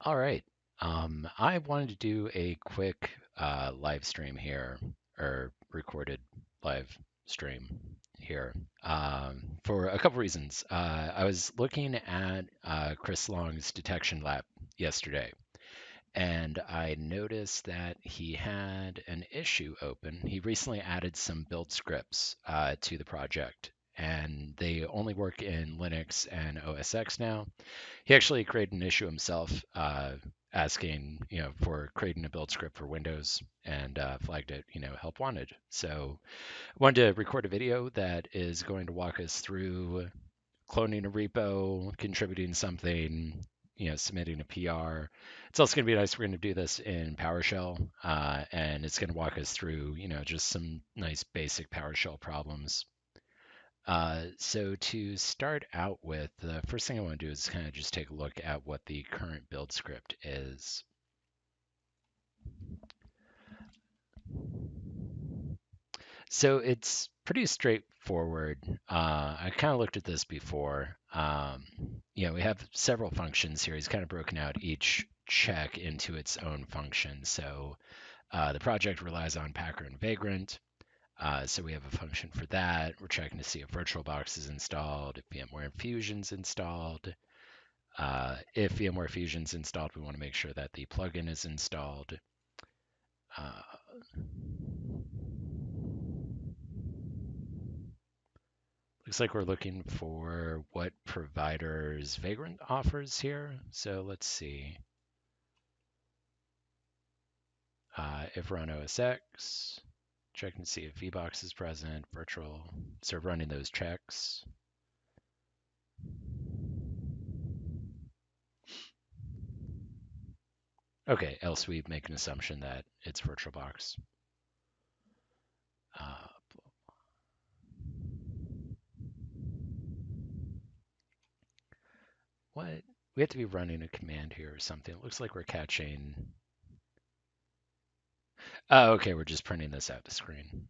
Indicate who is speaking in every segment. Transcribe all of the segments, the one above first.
Speaker 1: All right. I wanted to do a quick live stream here, or recorded live stream here, for a couple reasons. I was looking at Chris Long's detection lab yesterday, and I noticed that he had an issue open. He recently added some build scripts to the project, and they only work in Linux and OSX now. He actually created an issue himself, asking, for creating a build script for Windows, and flagged it, help wanted. So I wanted to record a video that is going to walk us through cloning a repo, contributing something, submitting a PR. It's also going to be nice. We're going to do this in PowerShell, and it's going to walk us through, just some nice basic PowerShell problems. So to start out with, the first thing I want to do is kind of just take a look at what the current build script is. So it's pretty straightforward. I kind of looked at this before. We have several functions here. He's kind of broken out each check into its own function. So the project relies on Packer and Vagrant. So we have a function for that. We're checking to see if VirtualBox is installed, if VMware Infusion's installed. If VMware Fusion's installed, we want to make sure that the plugin is installed. Uh, Looks like we're looking for what providers Vagrant offers here. So let's see. If we're on OSX, checking to see if VBox is present, virtual. So running those checks. Okay, else we make an assumption that it's VirtualBox. Uh, what? We have to be running a command here or something. It looks like we're catching. Oh, okay, we're just printing this out to screen.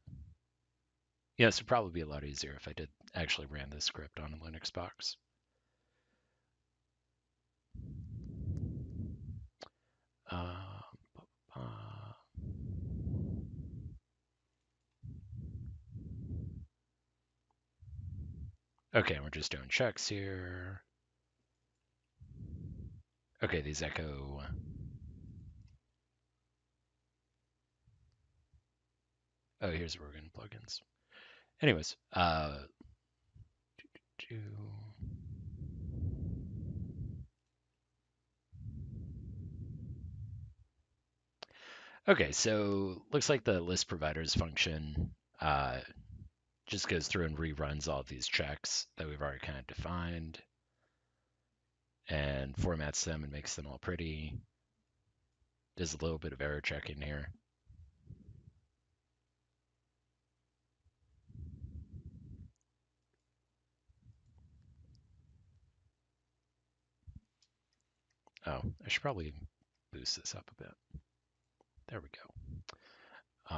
Speaker 1: Yeah, this would probably be a lot easier if I did actually ran this script on a Linux box. Uh, uh, okay, we're just doing checks here. Okay, these echo. Oh, here's where we're getting plugins. Anyways, do. Okay, so looks like the list providers function just goes through and reruns all of these checks that we've already kind of defined and formats them and makes them all pretty. Does a little bit of error checking here. Oh, I should probably boost this up a bit. There we go.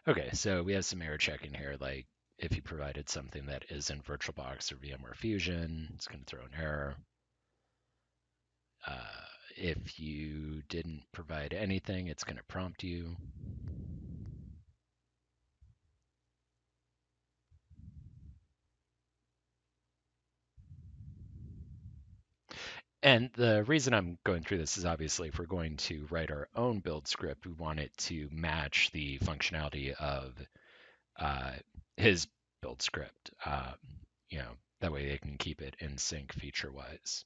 Speaker 1: Okay, so we have some error checking here, like if you provided something that isn't VirtualBox or VMware Fusion, it's going to throw an error. If you didn't provide anything, it's going to prompt you. And the reason I'm going through this is obviously if we're going to write our own build script, we want it to match the functionality of uh, his build script. That way they can keep it in sync feature-wise.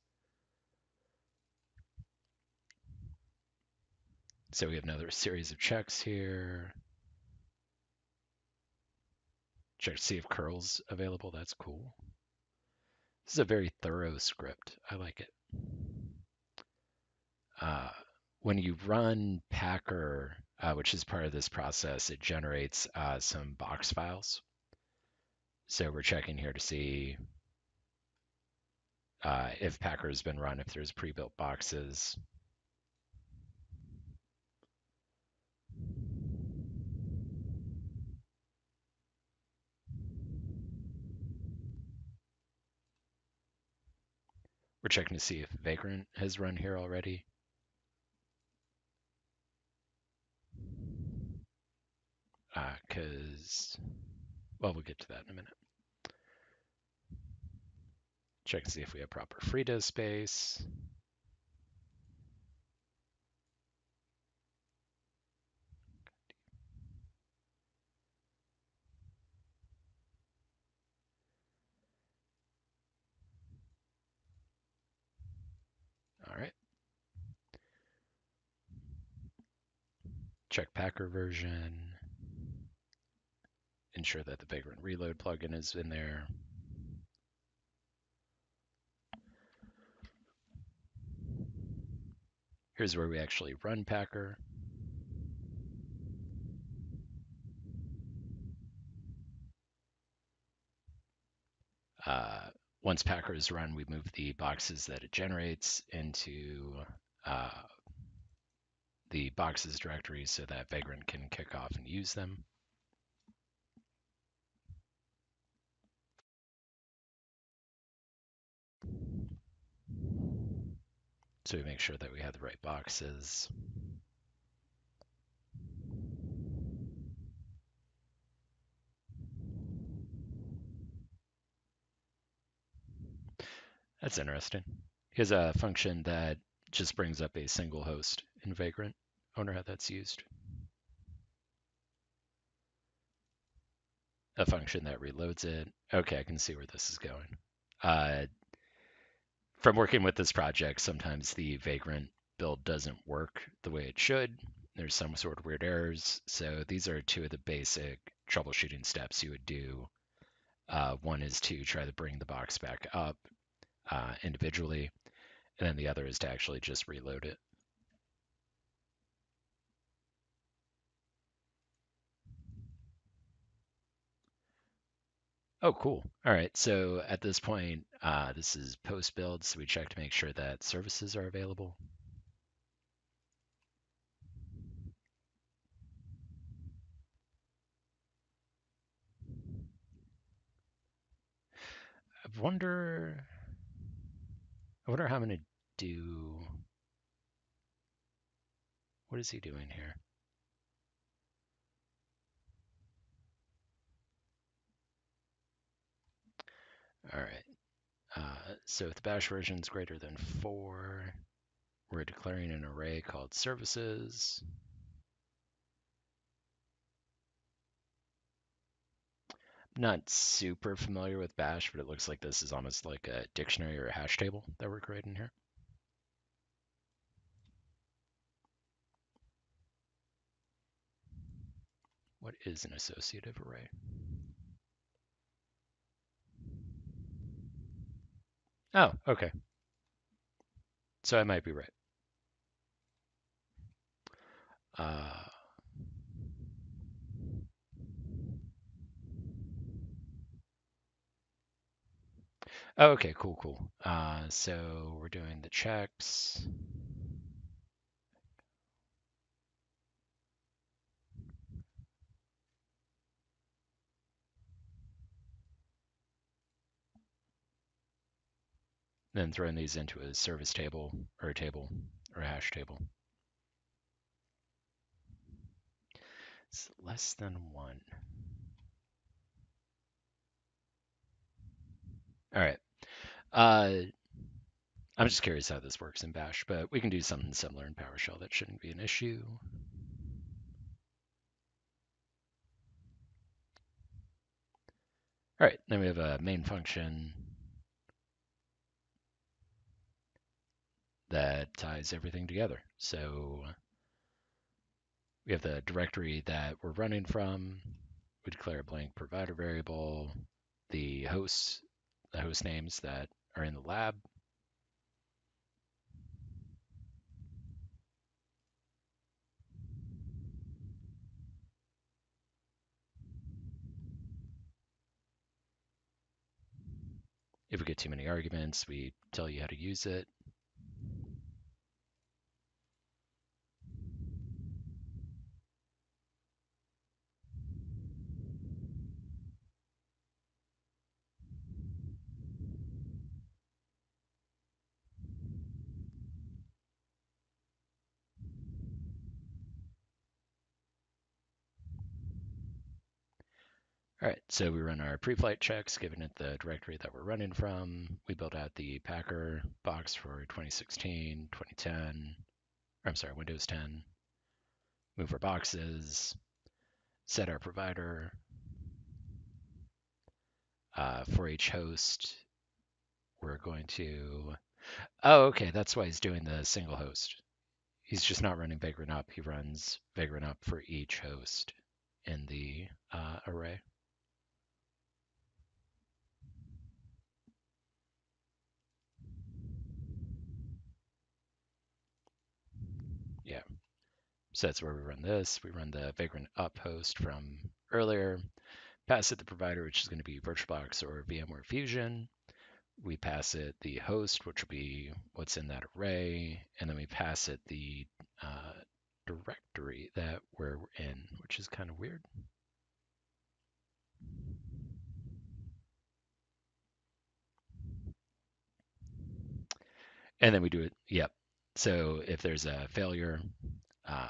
Speaker 1: So we have another series of checks here. Check to see if curl's available. That's cool. This is a very thorough script. I like it. Uh, when you run Packer, which is part of this process, it generates some box files. So we're checking here to see if Packer has been run, if there's pre-built boxes. We're checking to see if Vagrant has run here already. Because, well, we'll get to that in a minute. Check and see if we have proper FreeDOS space. All right. Check Packer version. Ensure that the Vagrant Reload plugin is in there. Here's where we actually run Packer. Once Packer is run, we move the boxes that it generates into the boxes directory so that Vagrant can kick off and use them. So we make sure that we have the right boxes. That's interesting. Here's a function that just brings up a single host in Vagrant. I wonder how that's used. A function that reloads it. Okay, I can see where this is going. From working with this project, sometimes the Vagrant build doesn't work the way it should. There's some sort of weird errors. So these are two of the basic troubleshooting steps you would do. One is to try to bring the box back up individually, and then the other is to actually just reload it. Oh, cool. All right. So at this point, this is post build, so we check to make sure that services are available. I wonder how I'm gonna do. What is he doing here? All right. So if the bash version is greater than 4, we're declaring an array called services. Not super familiar with bash, but it looks like this is almost like a dictionary or a hash table that we're creating here. What is an associative array? Oh, okay. So I might be right. Oh, okay, cool, cool. So we're doing the checks. Then throwing these into a service table or a hash table. It's less than 1. All right. I'm just curious how this works in Bash, but we can do something similar in PowerShell. That shouldn't be an issue. All right, then we have a main function that ties everything together. So we have the directory that we're running from. We declare a blank provider variable, the host names that are in the lab. If we get too many arguments, we tell you how to use it. All right, so we run our pre-flight checks, giving it the directory that we're running from. We build out the Packer box for 2016, 2010, or I'm sorry, Windows 10. Move our boxes, set our provider. For each host, we're going to, oh, okay, that's why he's doing the single host. He's just not running Vagrant Up. He runs Vagrant Up for each host in the array. Yeah. So that's where we run this. We run the Vagrant Up host from earlier, pass it the provider, which is going to be VirtualBox or VMware Fusion. We pass it the host, which will be what's in that array, and then we pass it the directory that we're in, which is kind of weird. And then we do it, yep. So if there's a failure, uh,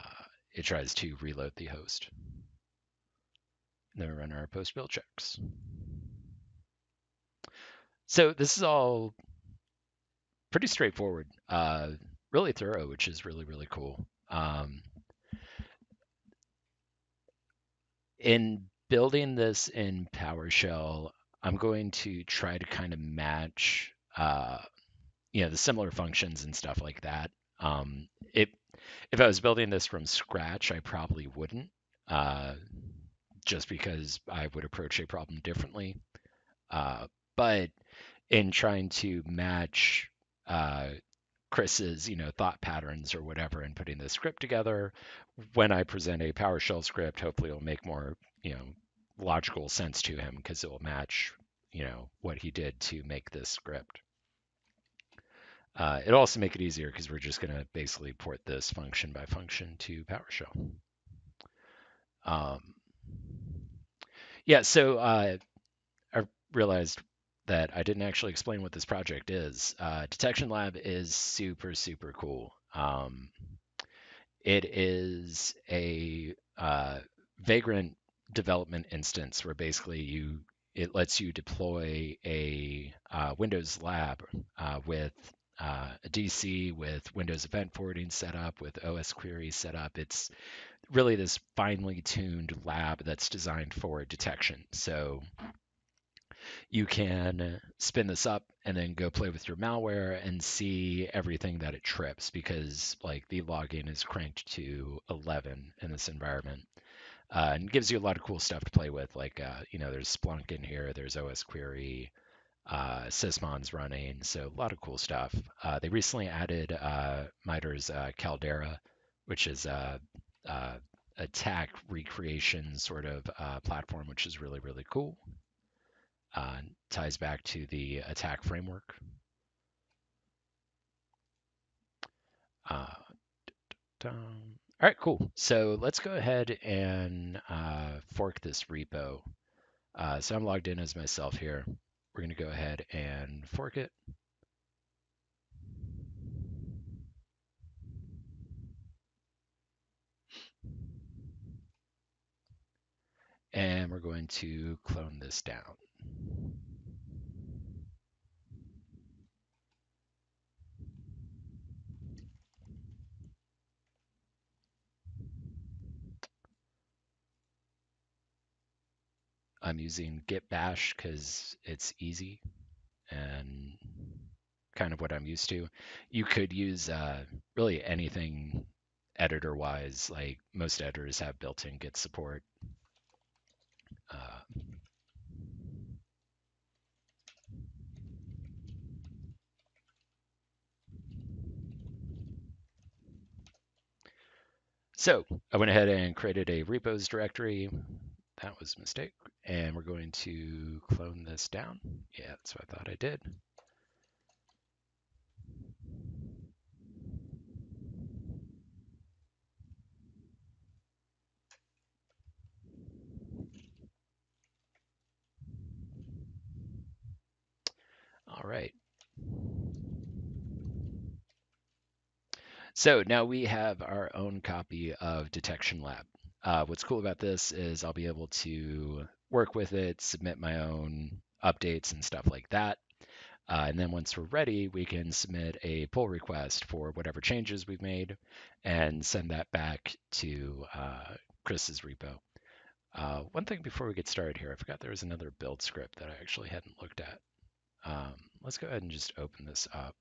Speaker 1: it tries to reload the host. And then we run our post build checks. So this is all pretty straightforward, really thorough, which is really, really cool. In building this in PowerShell, I'm going to try to kind of match, the similar functions and stuff like that. Um, it, if I was building this from scratch, I probably wouldn't, uh, just because I would approach a problem differently. But in trying to match uh, Chris's, thought patterns or whatever, and putting the script together, when I present a PowerShell script, hopefully it'll make more, logical sense to him because it will match, what he did to make this script. It'll also make it easier because we're just going to basically port this function by function to PowerShell. Um, yeah, so I realized that I didn't actually explain what this project is. DetectionLab is super, super cool. It is a Vagrant development instance where basically it lets you deploy a Windows lab with a DC, with Windows Event Forwarding set up, with OS queries set up. It's really this finely tuned lab that's designed for detection. So you can spin this up and then go play with your malware and see everything that it trips because like the login is cranked to 11 in this environment. And gives you a lot of cool stuff to play with. Like, there's Splunk in here, there's OS Query, Sysmon's running, so a lot of cool stuff. They recently added MITRE's Caldera, which is a attack recreation sort of platform, which is really, really cool. Ties back to the attack framework. All right, cool. So let's go ahead and fork this repo. So I'm logged in as myself here. We're going to go ahead and fork it. And we're going to clone this down. I'm using git bash because it's easy and kind of what I'm used to. You could use really anything editor-wise. Like most editors have built-in git support. Uh, so I went ahead and created a repos directory. That was a mistake. And we're going to clone this down. Yeah, that's what I thought I did. All right. So now we have our own copy of DetectionLab. What's cool about this is I'll be able to work with it, submit my own updates and stuff like that. And then once we're ready, we can submit a pull request for whatever changes we've made and send that back to Chris's repo. One thing before we get started here, I forgot there was another build script that I actually hadn't looked at. Let's go ahead and just open this up.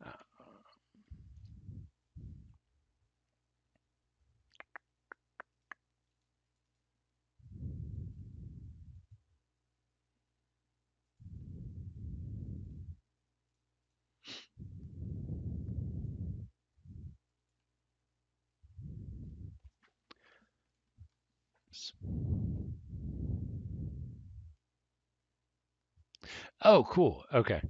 Speaker 1: Uh, oh, cool. Okay.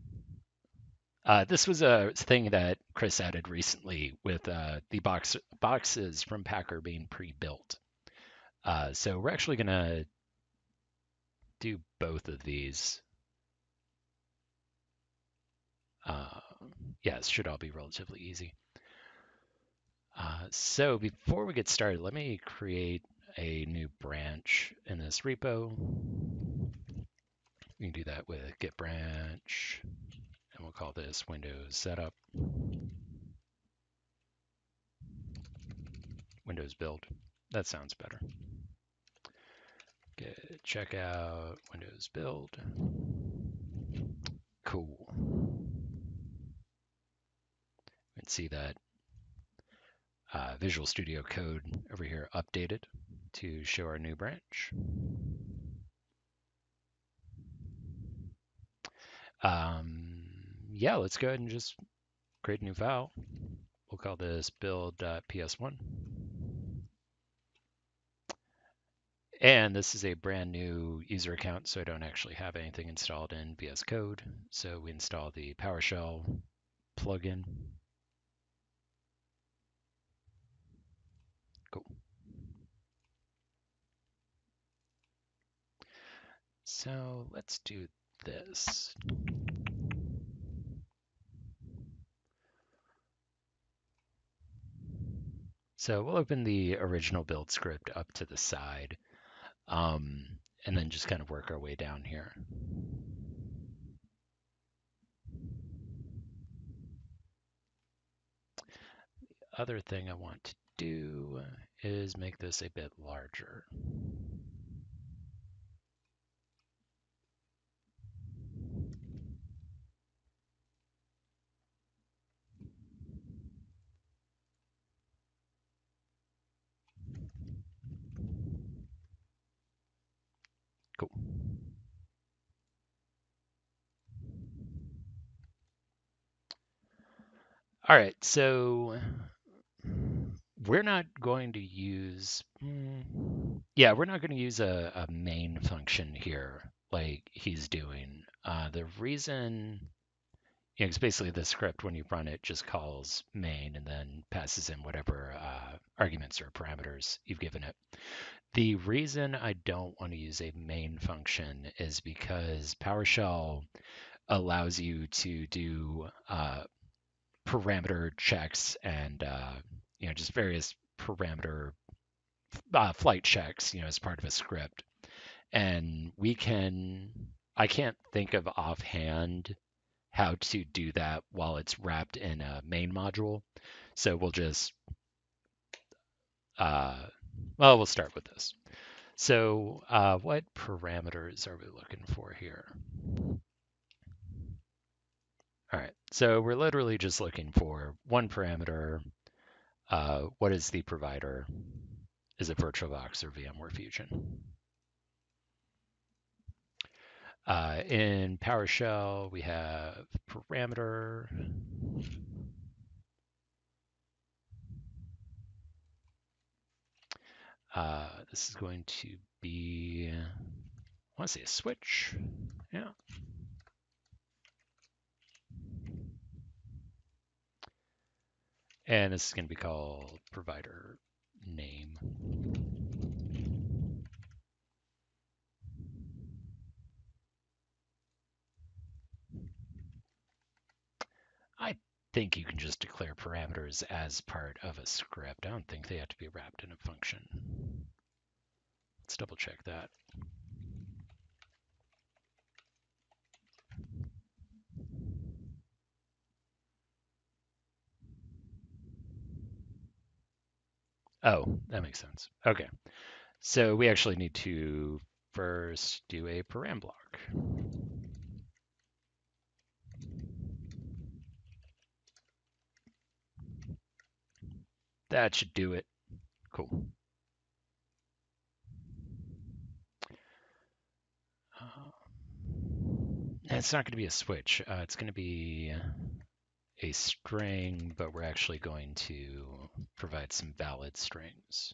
Speaker 1: This was a thing that Chris added recently with the boxes from Packer being pre-built. So we're actually going to do both of these. Uh, yeah, it should all be relatively easy. So before we get started, let me create a new branch in this repo. We can do that with git branch, and we'll call this Windows Setup, Windows Build. That sounds better. Git checkout, Windows Build. Cool. You can see that Visual Studio Code over here updated to show our new branch. Yeah, let's go ahead and just create a new file. We'll call this build.ps1. And this is a brand new user account, so I don't actually have anything installed in VS Code. So we install the PowerShell plugin. Cool. So let's do this. So we'll open the original build script up to the side, and then just kind of work our way down here. Other thing I want to do is make this a bit larger. Cool. All right, so we're not going to use, we're not going to use a main function here like he's doing. The reason, it's basically the script when you run it just calls main and then passes in whatever arguments or parameters you've given it. The reason I don't want to use a main function is because PowerShell allows you to do parameter checks and just various parameter flight checks, as part of a script. And I can't think of offhand how to do that while it's wrapped in a main module. So we'll just, we'll start with this. So what parameters are we looking for here? All right, so we're literally just looking for one parameter. What is the provider? Is it VirtualBox or VMware Fusion? In PowerShell, we have parameter. This is going to be, I want to say a switch. Yeah. And this is going to be called provider name. I think you can just declare parameters as part of a script. I don't think they have to be wrapped in a function. Let's double check that. Oh, that makes sense. Okay. So we actually need to first do a param block. That should do it. Cool. It's not going to be a switch. It's going to be a string, but we're actually going to provide some valid strings.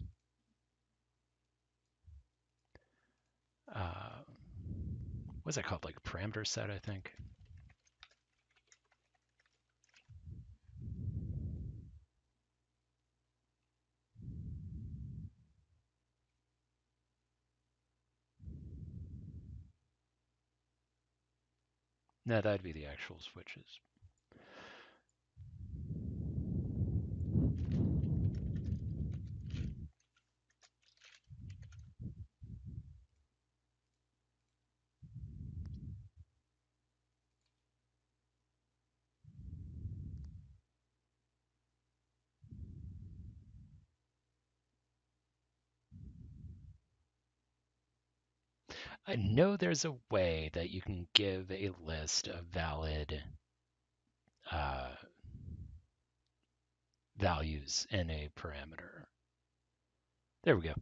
Speaker 1: What's that called? Like a parameter set, I think. No, that'd be the actual switches. I know there's a way that you can give a list of valid uh, values in a parameter. There we go.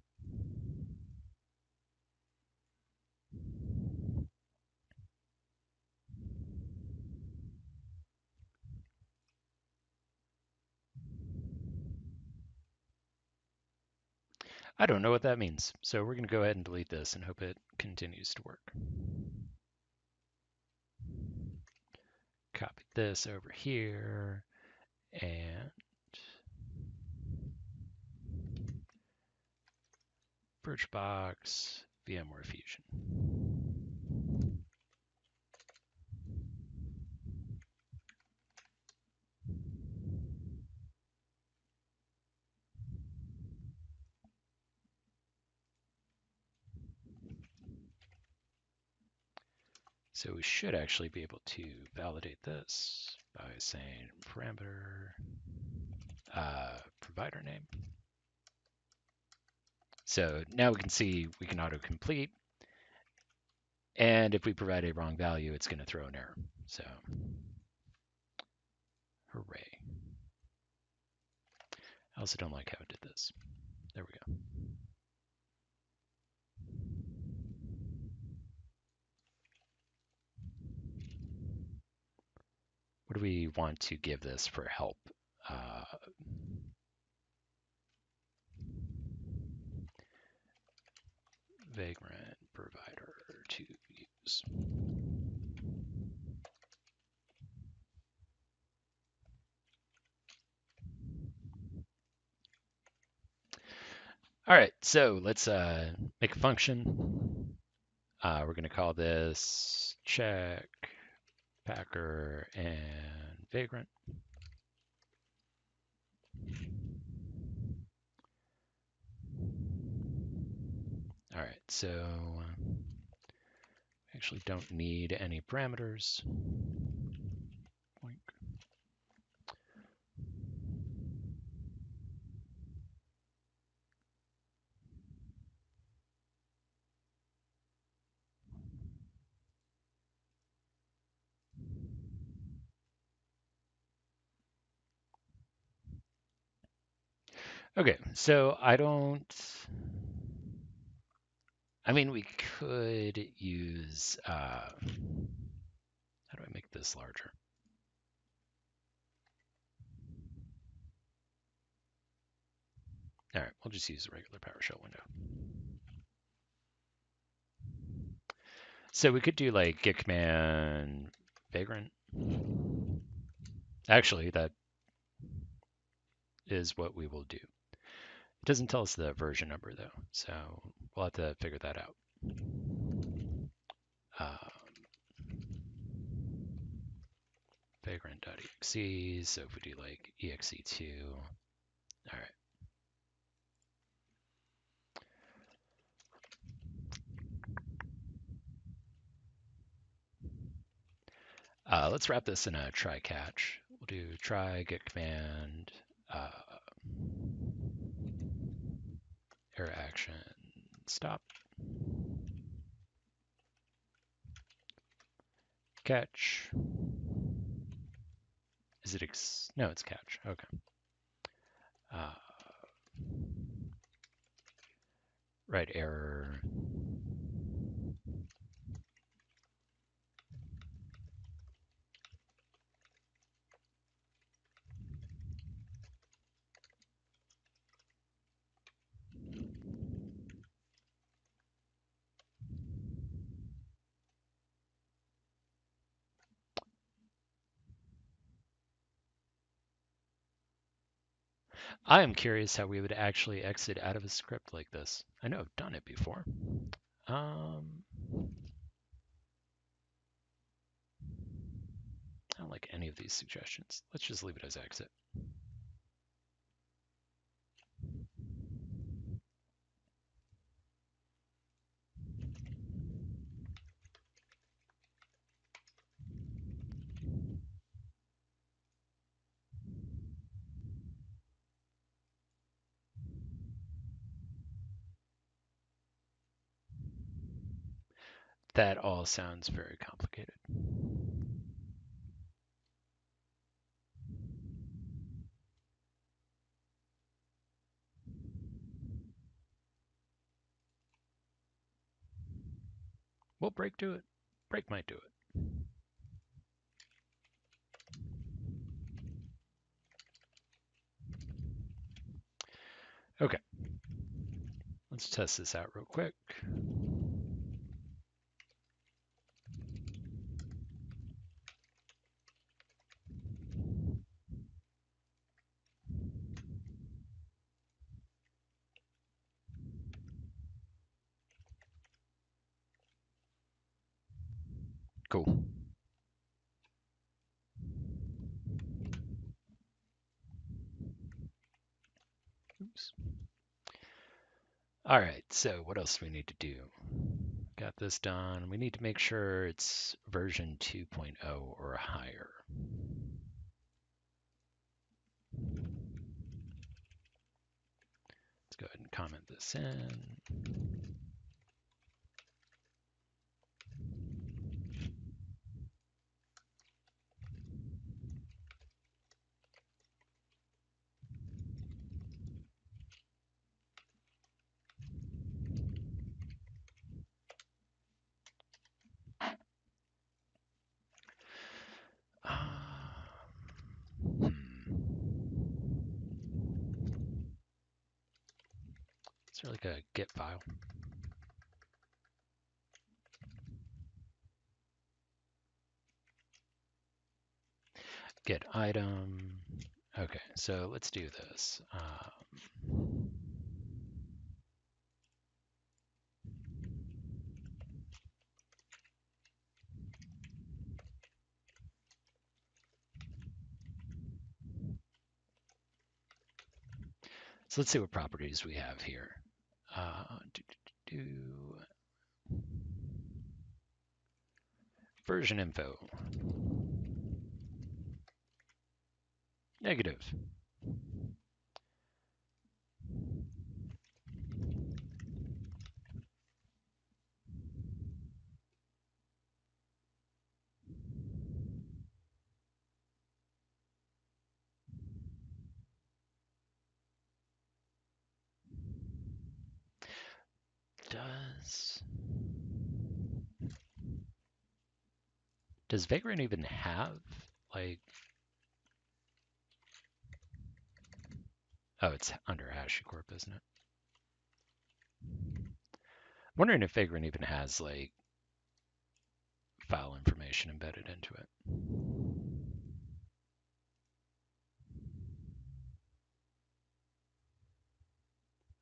Speaker 1: I don't know what that means, so we're going to go ahead and delete this and hope it continues to work. Copy this over here and Birchbox, VMware Fusion. So we should actually be able to validate this by saying parameter provider name. So now we can see we can autocomplete. And if we provide a wrong value, it's going to throw an error. So hooray. I also don't like how it did this. There we go. What do we want to give this for help? Vagrant provider to use. All right, so let's make a function. We're going to call this check packer and vagrant. All right, so actually don't need any parameters. Boink. Okay, so I mean, we could use, how do I make this larger? All right, we'll just use a regular PowerShell window. So we could do like git command vagrant. Actually, that is what we will do. It doesn't tell us the version number though, so we'll have to figure that out. vagrant.exe. So if we do like exe2, all right. Let's wrap this in a try catch. We'll do try get command error action stop catch. Is it no? It's catch. Okay. Uh, right error. I am curious how we would actually exit out of a script like this. I know I've done it before. I don't like any of these suggestions. Let's just leave it as exit. That all sounds very complicated. Will break do it? Break might do it. Okay. Let's test this out real quick. Cool. Oops. All right, so what else do we need to do? Got this done. We need to make sure it's version 2.0 or higher. Let's go ahead and comment this in. Hmm. Is there like a git file? Get item. Okay, so let's do this. So let's see what properties we have here. Version info. Negative. Does Vagrant even have like? Oh, it's under HashiCorp, isn't it? I'm wondering if Vagrant even has like file information embedded into it.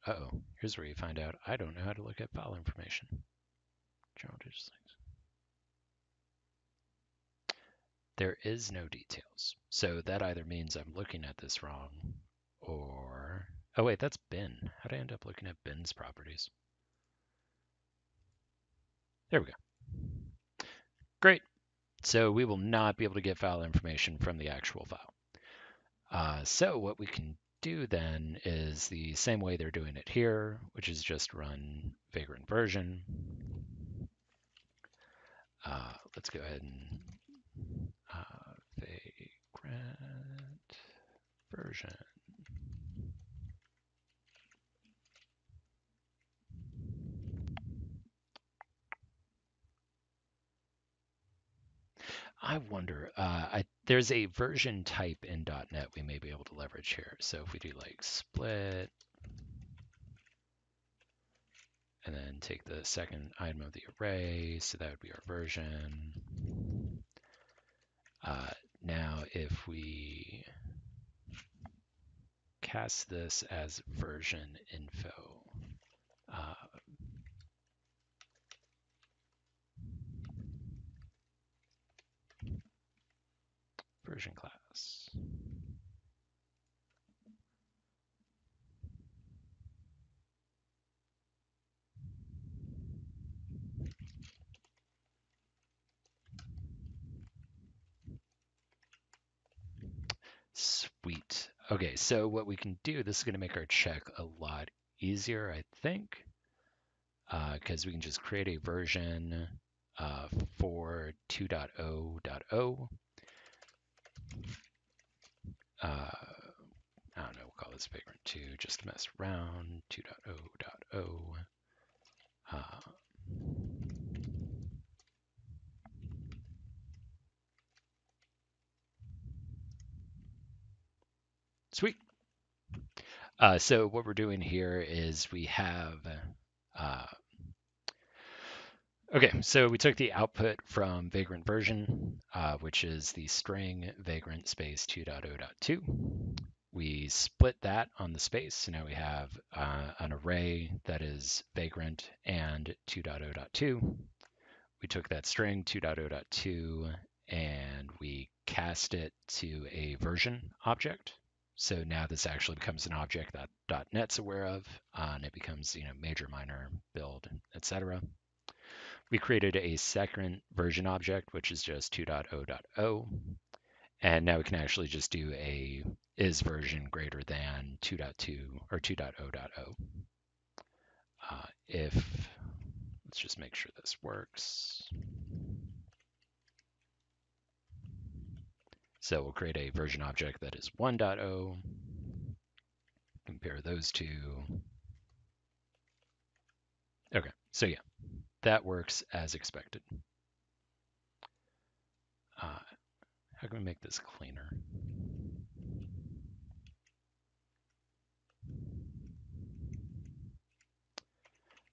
Speaker 1: Uh-oh, here's where you find out I don't know how to look at file information. General digits things. There is no details. So that either means I'm looking at this wrong or... Oh wait, that's bin. How did I end up looking at bin's properties? There we go. Great. So we will not be able to get file information from the actual file. So what we can do then is the same way they're doing it here, which is just run vagrant version. Let's go ahead and vagrant version. I wonder, there's a version type in .NET we may be able to leverage here. So if we do like split, and then take the second item of the array, so that would be our version. Now if we cast this as version info, version class. Sweet. Okay, so what we can do, this is going to make our check a lot easier, I think, because we can just create a version for 2.0.0. I don't know, we'll call this vagrant 2 just to mess around, 2.0.0. Sweet. So what we're doing here is we have, okay, so we took the output from vagrant version, which is the string vagrant space 2.0.2. We split that on the space, so now we have an array that is vagrant and 2.0.2. We took that string 2.0.2 and we cast it to a version object. So now this actually becomes an object that .NET's aware of, and it becomes, major, minor, build, etc. We created a second version object, which is just 2.0.0. And now we can actually just do a is version greater than 2.2 or 2.0.0. If, let's just make sure this works. So we'll create a version object that is 1.0, compare those two. Okay, so yeah, that works as expected. How can we make this cleaner?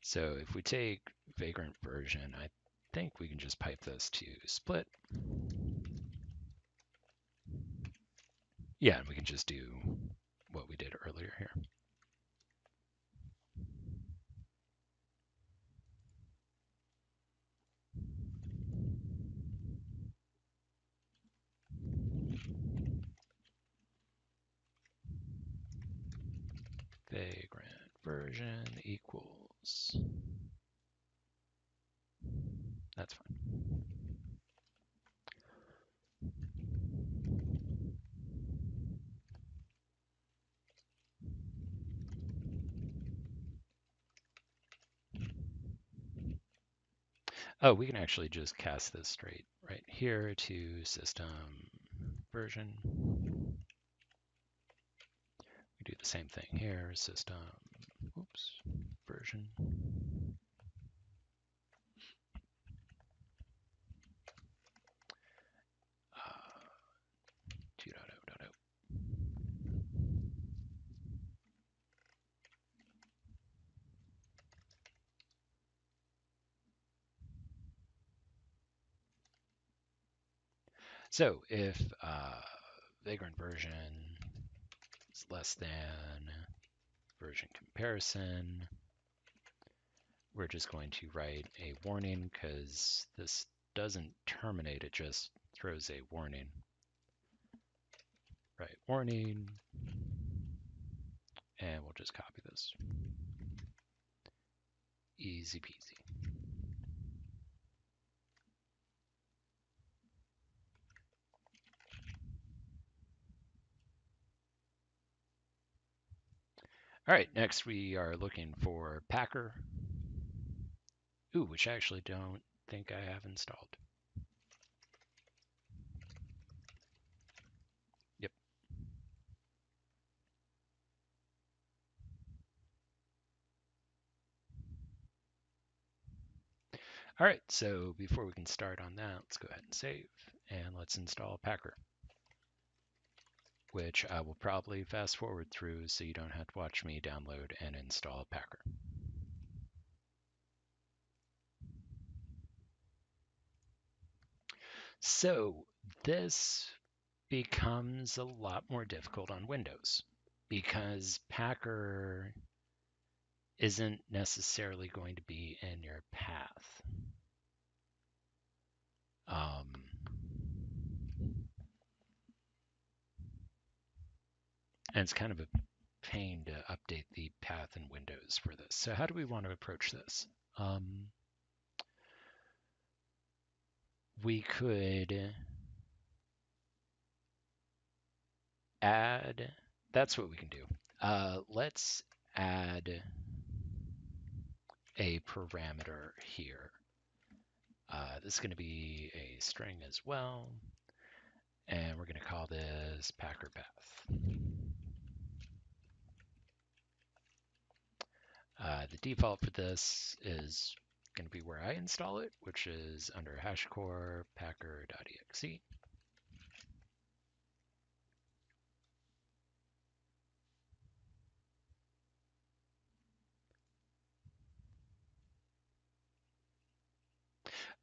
Speaker 1: So if we take vagrant version, I think we can just pipe this to split. Yeah, and we can just do what we did earlier here. Vagrant version equals. That's fine. Oh, we can actually just cast this straight right here to system version. We do the same thing here, system, oops, version. 2.0.0. So if vagrant version is less than version comparison, we're just going to write a warning because this doesn't terminate, it just throws a warning. Right, warning. And we'll just copy this. Easy peasy. All right, next we are looking for Packer. Ooh, which I actually don't think I have installed. Yep. All right, so before we can start on that, let's go ahead and save, and let's install Packer, which I will probably fast forward through so you don't have to watch me download and install Packer. So this becomes a lot more difficult on Windows because Packer isn't necessarily going to be in your path. And it's kind of a pain to update the path in Windows for this. So how do we want to approach this? We could add, that's what we can do. Let's add a parameter here. This is going to be a string as well. And we're going to call this Packer path. The default for this is going to be where I install it, which is under hashcore packer.exe.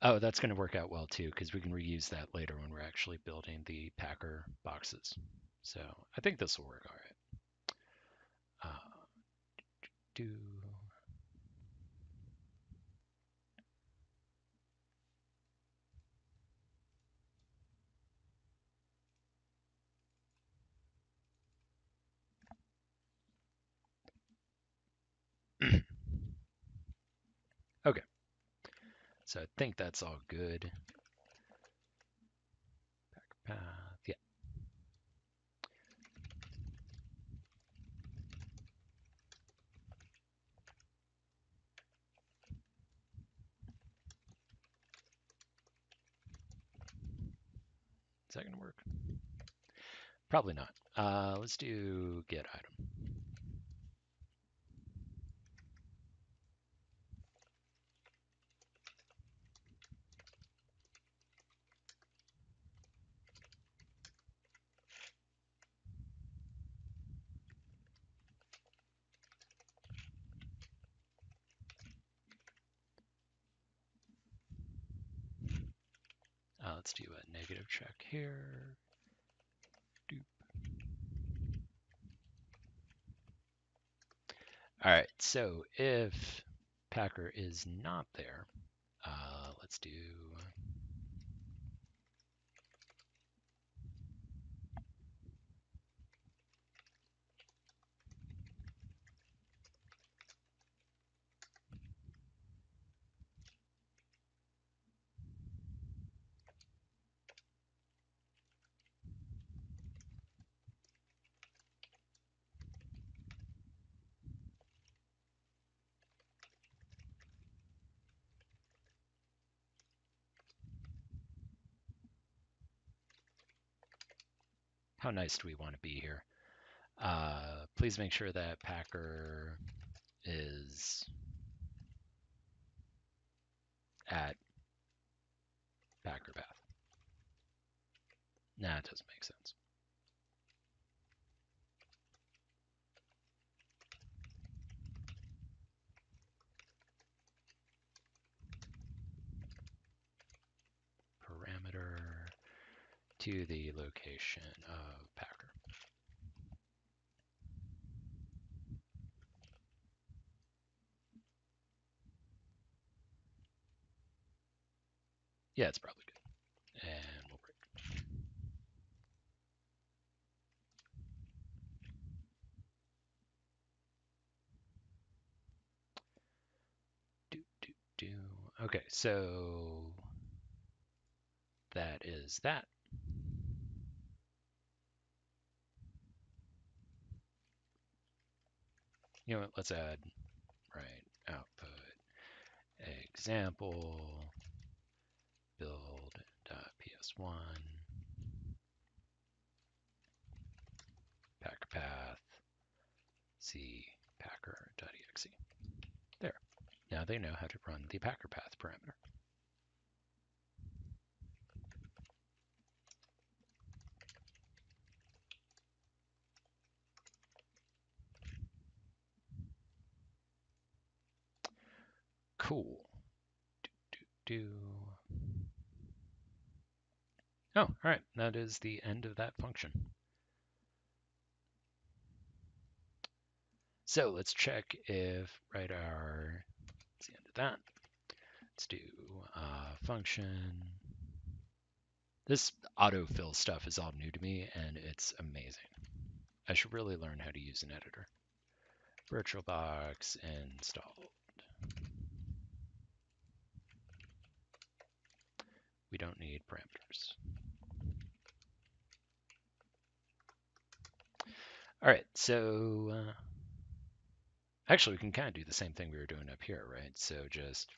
Speaker 1: Oh, that's going to work out well too, because we can reuse that later when we're actually building the Packer boxes. So I think this will work all right. Do Okay, so I think that's all good. Packer path, yeah. Is that going to work? Probably not. Let's do get item. Let's do a negative check here. Doop. All right, so if Packer is not there, let's do how nice do we want to be here? Please make sure that Packer is at Packer path. Nah, it doesn't make sense. Parameter to the location of Packer. Yeah, it's probably good. And we'll break. Okay, so that is that. You know what, let's add, right, output example build.ps1 packer path c packer.exe. There. Now they know how to run the packer path parameter. Cool. Do. Oh, all right. That is the end of that function. So let's check if right our, that's the end of that. Let's do function. This autofill stuff is all new to me and it's amazing. I should really learn how to use an editor. VirtualBox installed. We don't need parameters. All right, so actually we can kind of do the same thing we were doing up here, right? So just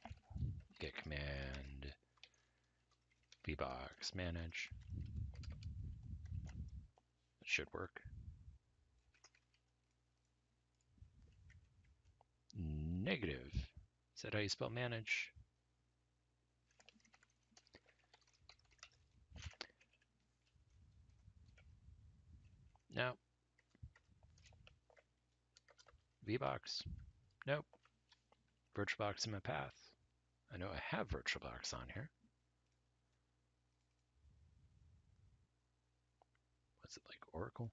Speaker 1: git command vbox manage. It should work. Negative. Is that how you spell manage? No. VBox. Nope. VirtualBox in my path. I know I have VirtualBox on here. What's it like, Oracle?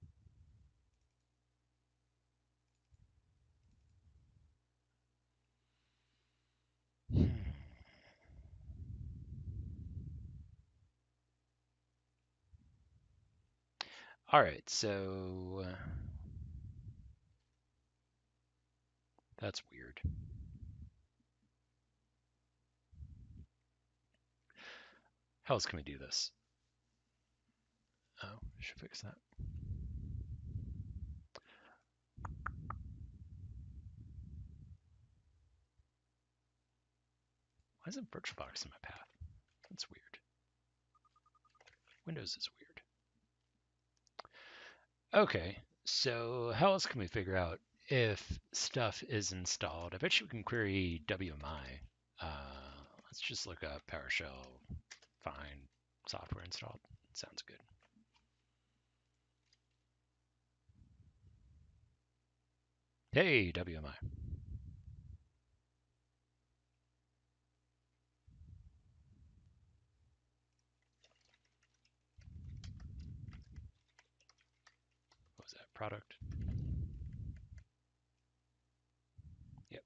Speaker 1: All right, so that's weird. How else can we do this? Oh, I should fix that. Why isn't VirtualBox in my path? That's weird. Windows is weird. Okay, so how else can we figure out if stuff is installed? I bet you we can query WMI. Let's just look up PowerShell, find software installed. Sounds good. Hey, WMI. What was that? Product? Yep.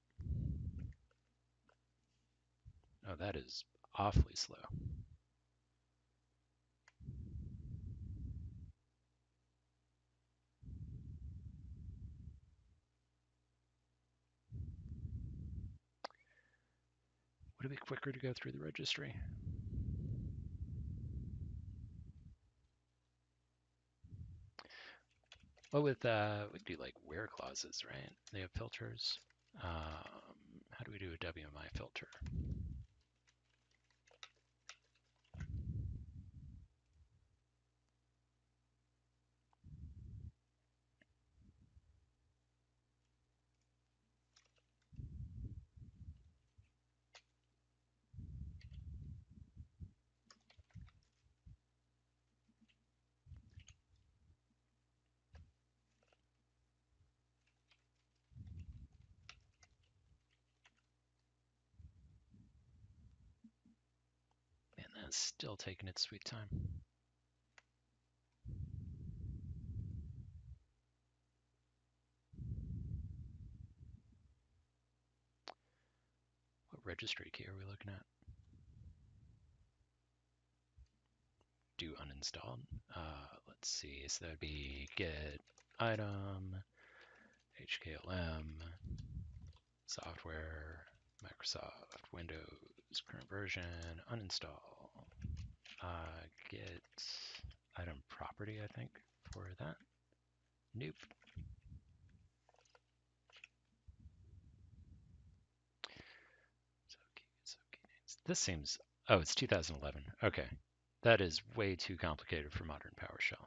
Speaker 1: Oh, that is awfully slow. Would it be quicker to go through the registry? Well, with we do like where clauses, right? They have filters. How do we do a WMI filter? Man, that's still taking its sweet time. What registry key are we looking at? Do uninstalled. Let's see. So that'd be git item hklm software Microsoft Windows current version, uninstall. Get item property, I think, for that. Nope. This seems, oh, it's 2011. Okay. That is way too complicated for modern PowerShell.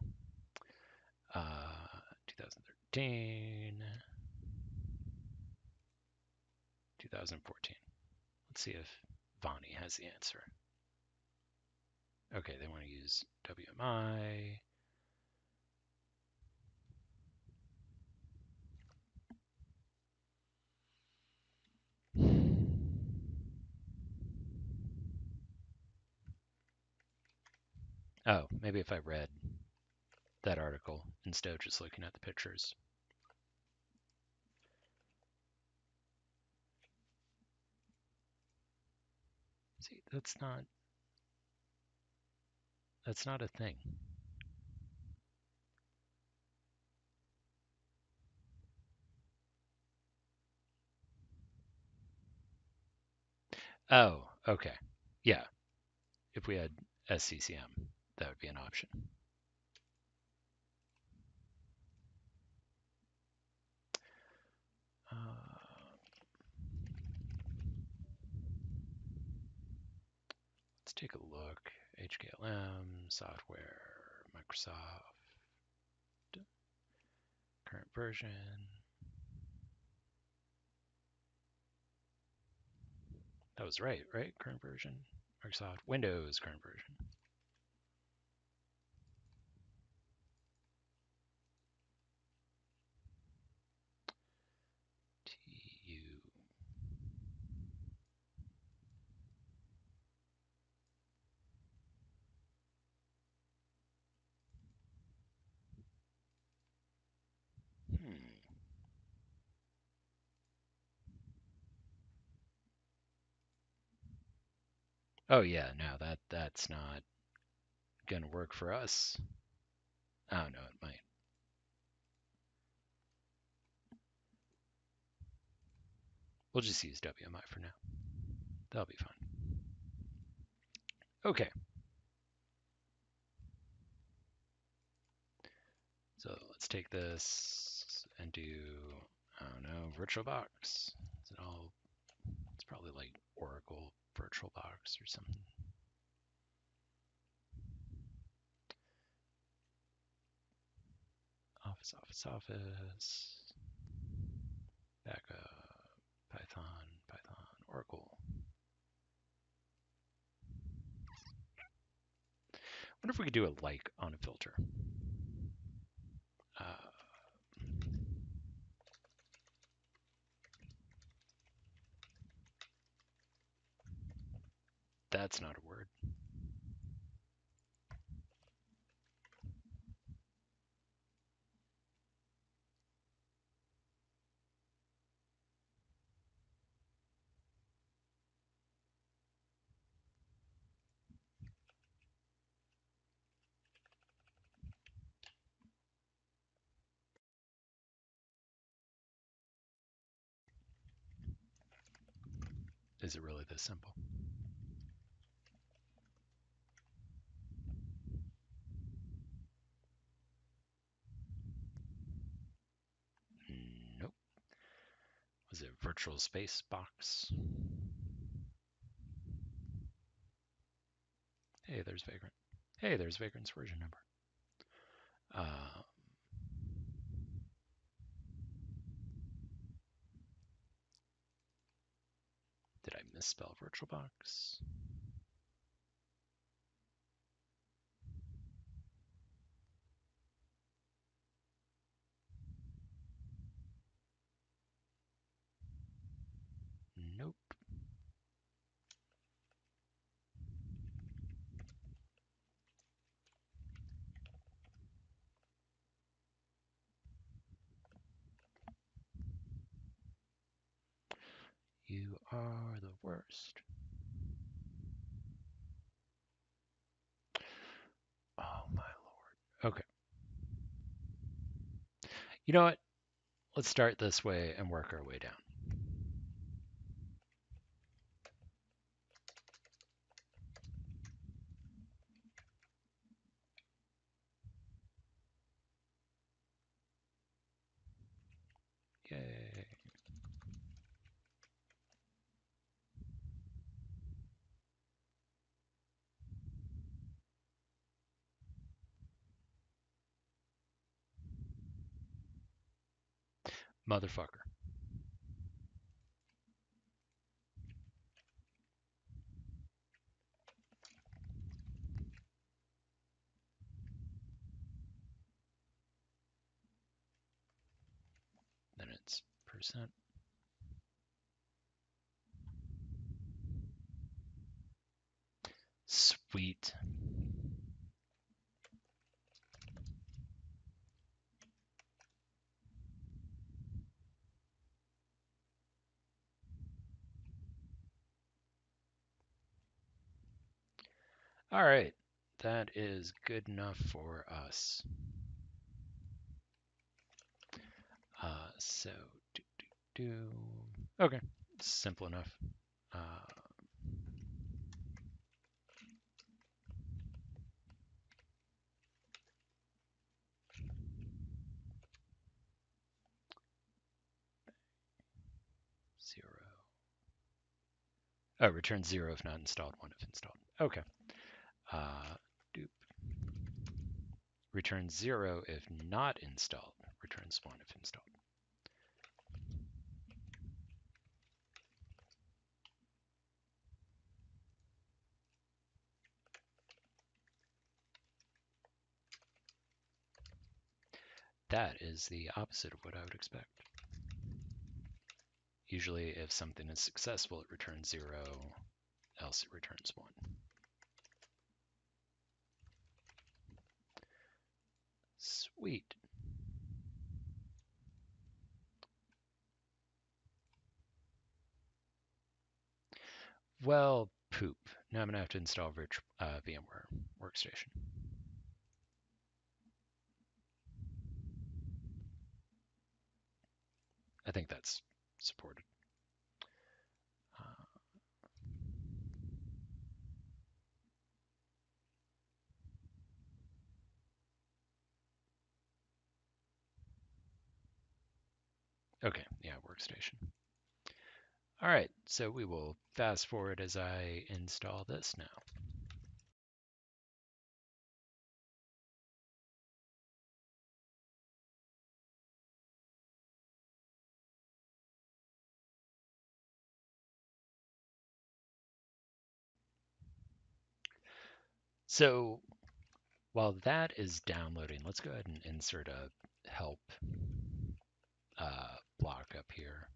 Speaker 1: 2013, 2014. Let's see if Vonnie has the answer. Okay, they want to use WMI. Oh, maybe if I read that article instead of just looking at the pictures. See, that's not a thing. Oh, okay. Yeah. If we had SCCM, that would be an option. Let's take a look. HKLM, software, Microsoft, current version. That was right? Current version. Microsoft Windows current version. TU. Oh yeah, no, that's not gonna work for us. Oh no, it might. We'll just use WMI for now. That'll be fine. Okay. So let's take this and do, I don't know, VirtualBox. Is it all? It's probably like Oracle VirtualBox or something. Office. Backup. Python, Oracle. Wonder if we could do a like on a filter. That's not a word. Is it really this simple? Nope. Was it virtual space box? Hey, there's Vagrant. Hey, there's Vagrant's version number. Did I misspell VirtualBox? Nope. You are the worst. Oh my lord. Okay. You know what? Let's start this way and work our way down. Motherfucker. Then it's percent. Sweet. All right. That is good enough for us. So, do. Okay. Simple enough. Uh, 0. Oh, return 0 if not installed, 1 if installed. Okay. Doop. Return 0 if not installed. Returns 1 if installed. That is the opposite of what I would expect. Usually if something is successful, it returns 0, else it returns 1. Sweet. Well, poop. Now I'm going to have to install VMware Workstation. I think that's supported. Okay, yeah, Workstation. All right, so we will fast forward as I install this now. So while that is downloading, let's go ahead and insert a help block up here,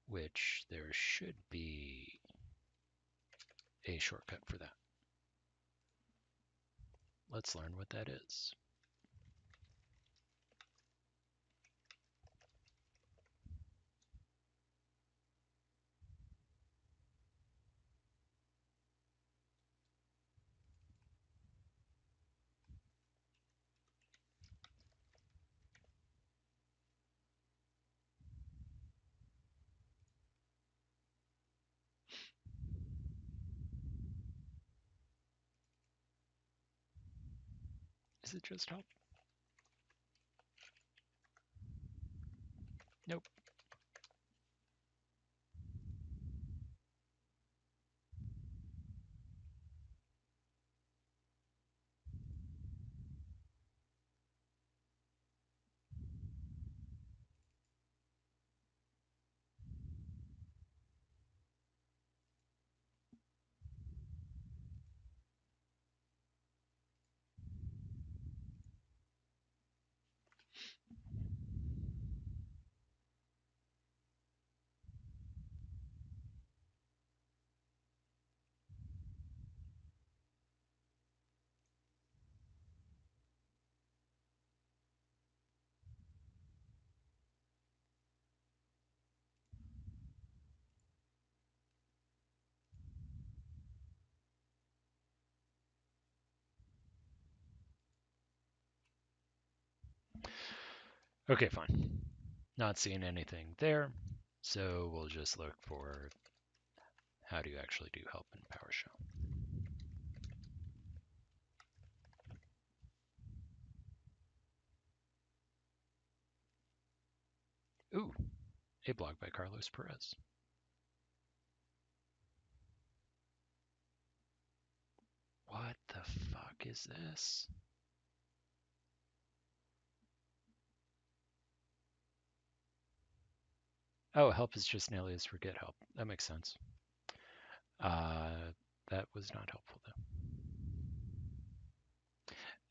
Speaker 1: which there should be a shortcut for that. Let's learn what that is. Is it just help? Nope. Okay, fine. Not seeing anything there, so we'll just look for how do you actually do help in PowerShell. Ooh, a blog by Carlos Perez. What the fuck is this? Oh, help is just an alias for get help. That makes sense. That was not helpful though.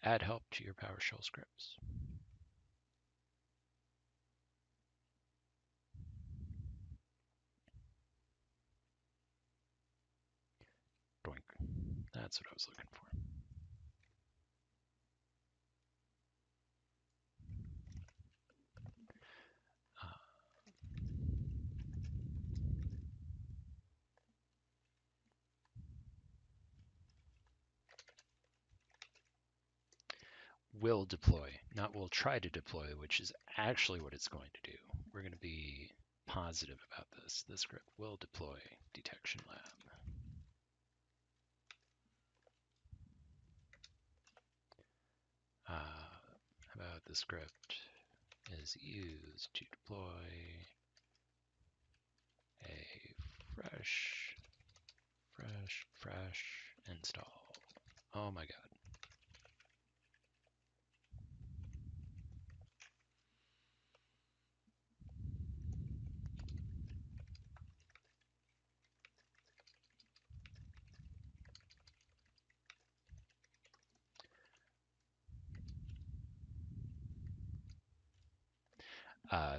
Speaker 1: Add help to your PowerShell scripts. Doink. That's what I was looking for. Will deploy, not will try to deploy, which is actually what it's going to do. We're going to be positive about this. This script will deploy detection lab. How about the script is used to deploy a fresh install. Oh my god.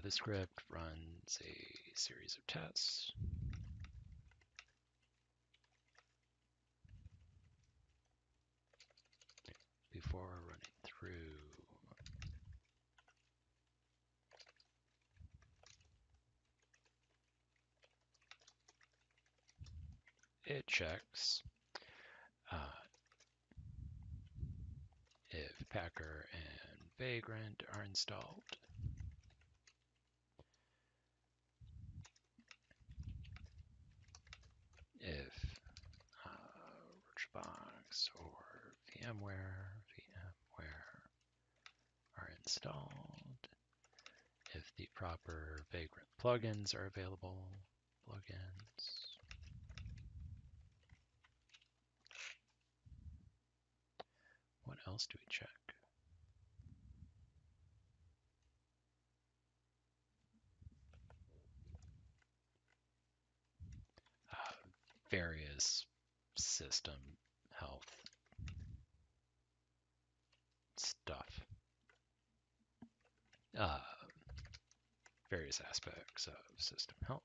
Speaker 1: The script runs a series of tests. Before running through it checks if Packer and Vagrant are installed, if Virtualbox or VMware are installed, if the proper Vagrant plugins are available, What else do we check? Various system health stuff. Various aspects of system health.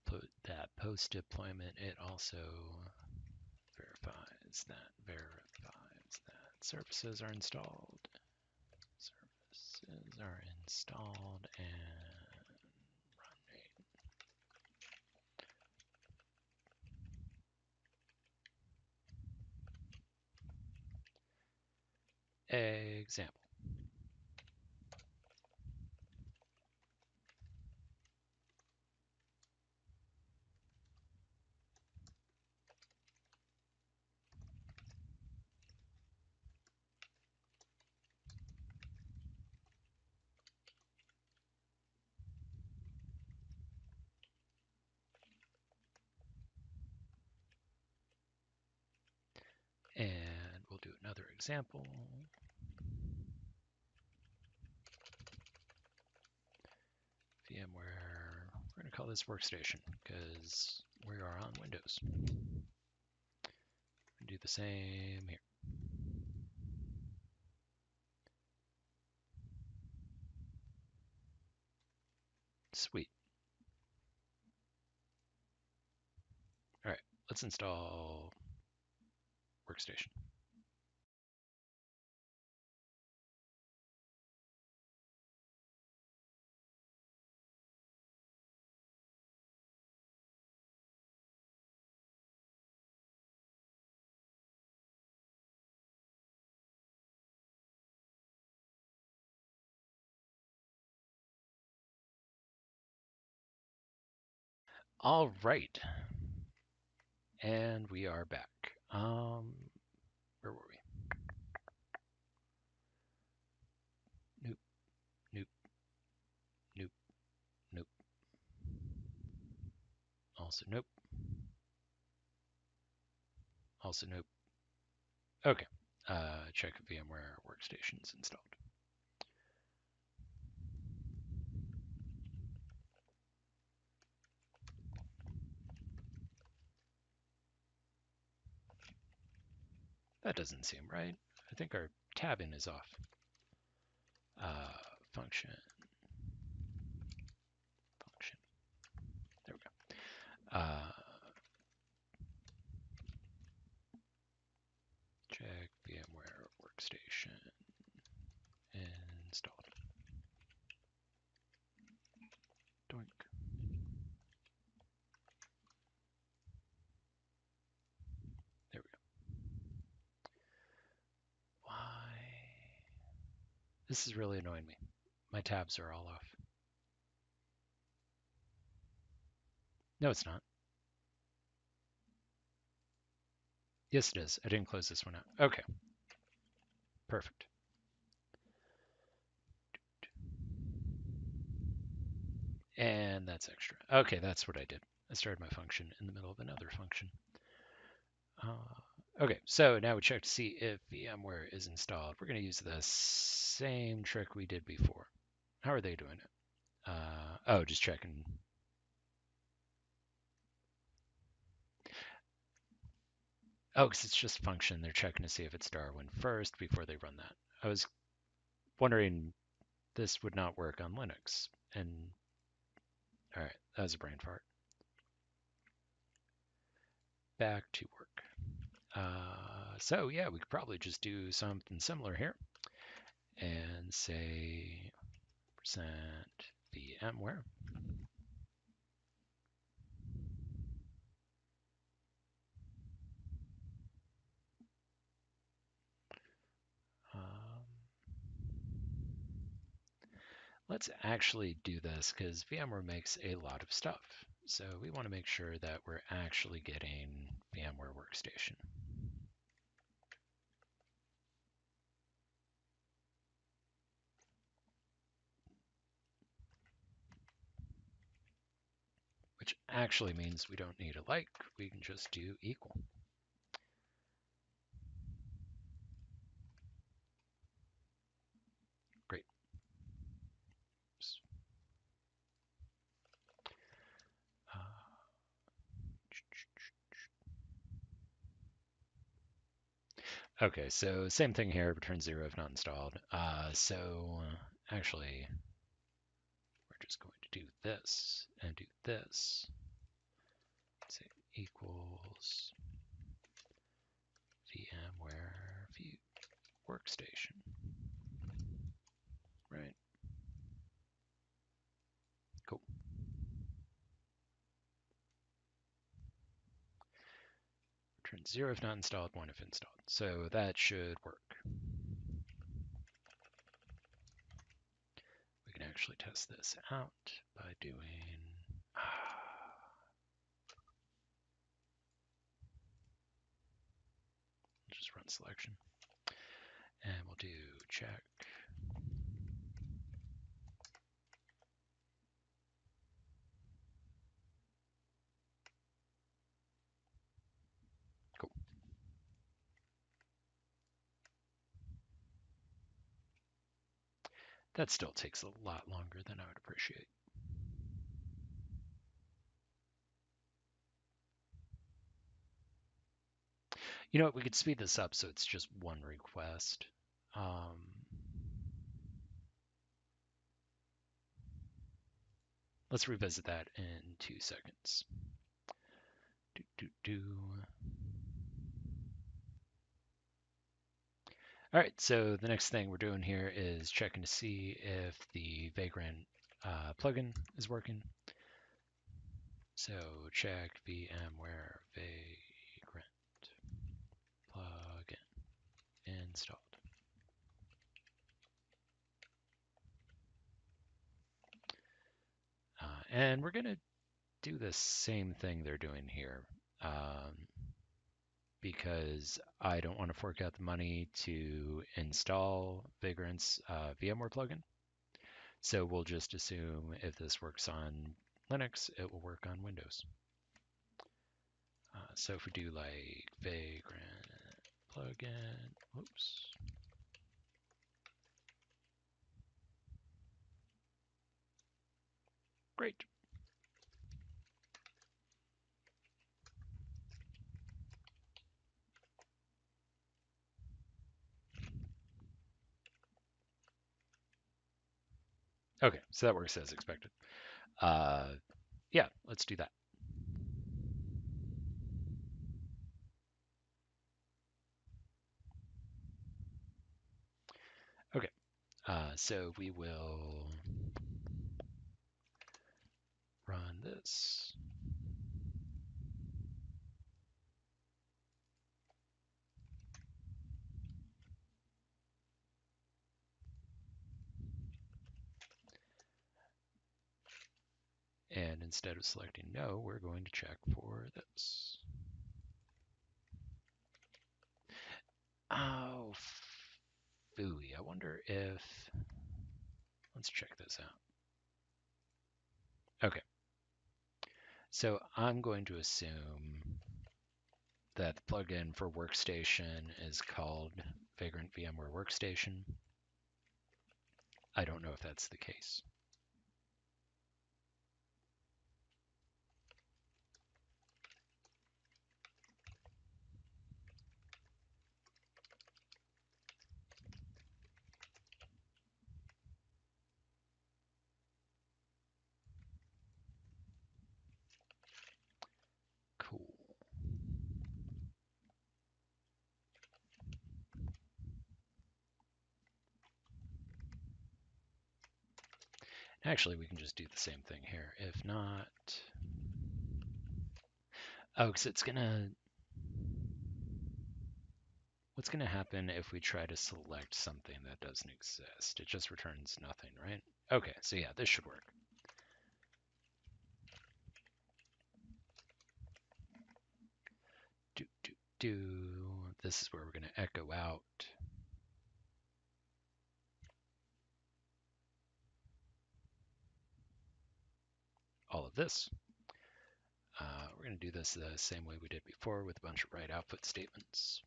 Speaker 1: Put that post deployment, it also verifies that services are installed. Services are installed and running. Example. And we'll do another example. VMware, we're going to call this workstation because we are on Windows. Do the same here. Sweet. All right, let's install workstation. All right, and we are back. Where were we? Nope, nope, nope, nope. Also nope. Also nope. Okay, check if VMware Workstation's installed. That doesn't seem right. I think our tabbing is off. Function. There we go. Check VMware Workstation installed. Doink. There we go. Why? This is really annoying me. My tabs are all off. No, it's not. Yes, it is. I didn't close this one out. Okay. Perfect. And that's extra. Okay, that's what I did. I started my function in the middle of another function. Okay, so now we check to see if VMware is installed. We're going to use the same trick we did before. How are they doing it? Oh, just checking. Oh, because it's just function. They're checking to see if it's Darwin first before they run that. I was wondering this would not work on Linux. And all right, that was a brain fart. Back to work. So yeah, we could probably just do something similar here and say percent VMware. Let's actually do this because VMware makes a lot of stuff. So we want to make sure that we're actually getting VMware Workstation. Which actually means we don't need a like, we can just do equal. Great. Okay, so same thing here, return 0 if not installed. Actually, we're just going to do this and do this. Say equals VMware view workstation. Right. Cool. Return 0 if not installed, 1 if installed. So that should work. We can actually test this out by doing just run selection. And we'll do check. Cool. That still takes a lot longer than I would appreciate. You know what, we could speed this up so it's just one request. Let's revisit that in 2 seconds. All right, so the next thing we're doing here is checking to see if the Vagrant plugin is working. So check VMware Vagrant plugin installed. And we're going to do the same thing they're doing here because I don't want to fork out the money to install Vagrant's VMware plugin. So we'll just assume if this works on Linux, it will work on Windows. So if we do like Vagrant plugin. Whoops. Great. Okay, so that works as expected. Yeah, let's do that. Okay, so we will run this. And instead of selecting no, we're going to check for this. Oh, phooey. I wonder if, let's check this out. Okay, so I'm going to assume that the plugin for Workstation is called Vagrant VMware Workstation. I don't know if that's the case. Cool. Actually, we can just do the same thing here. If not, oh, because it's gonna, what's gonna happen if we try to select something that doesn't exist? It just returns nothing, right? Okay, so yeah, this should work. This is where we're gonna echo out all of this. We're going to do this the same way we did before with a bunch of write output statements.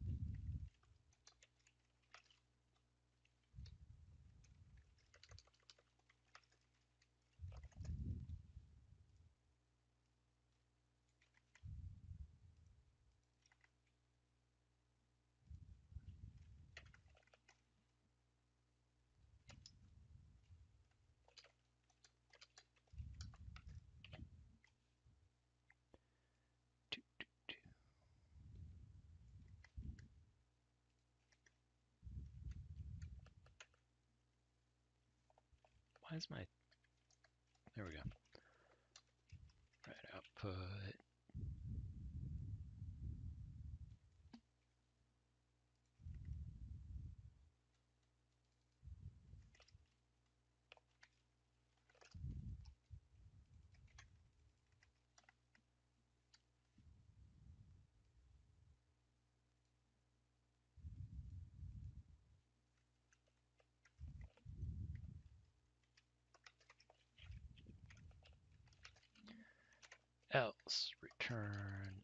Speaker 1: Why is my, there we go. Write output. Else return.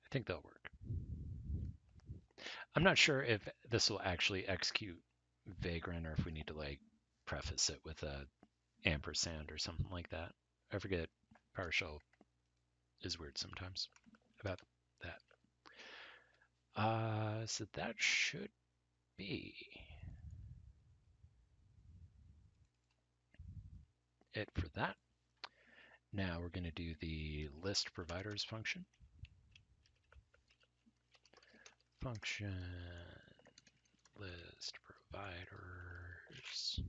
Speaker 1: I think that'll work. I'm not sure if this will actually execute Vagrant or if we need to like preface it with a ampersand or something like that. I forget. PowerShell is weird sometimes about that. So that should be it for that. Now we're going to do the list providers function. Function list providers.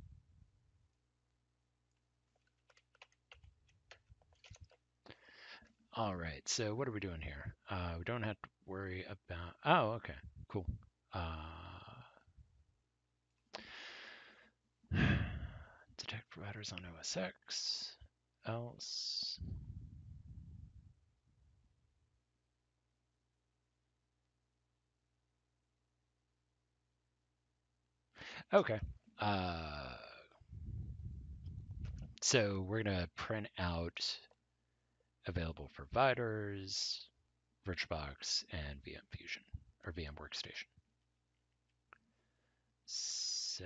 Speaker 1: All right, so what are we doing here? We don't have to worry about, oh, okay, cool. Detect providers on OSX, else. Okay. So we're going to print out available providers, VirtualBox, and VM Fusion, or VM Workstation. So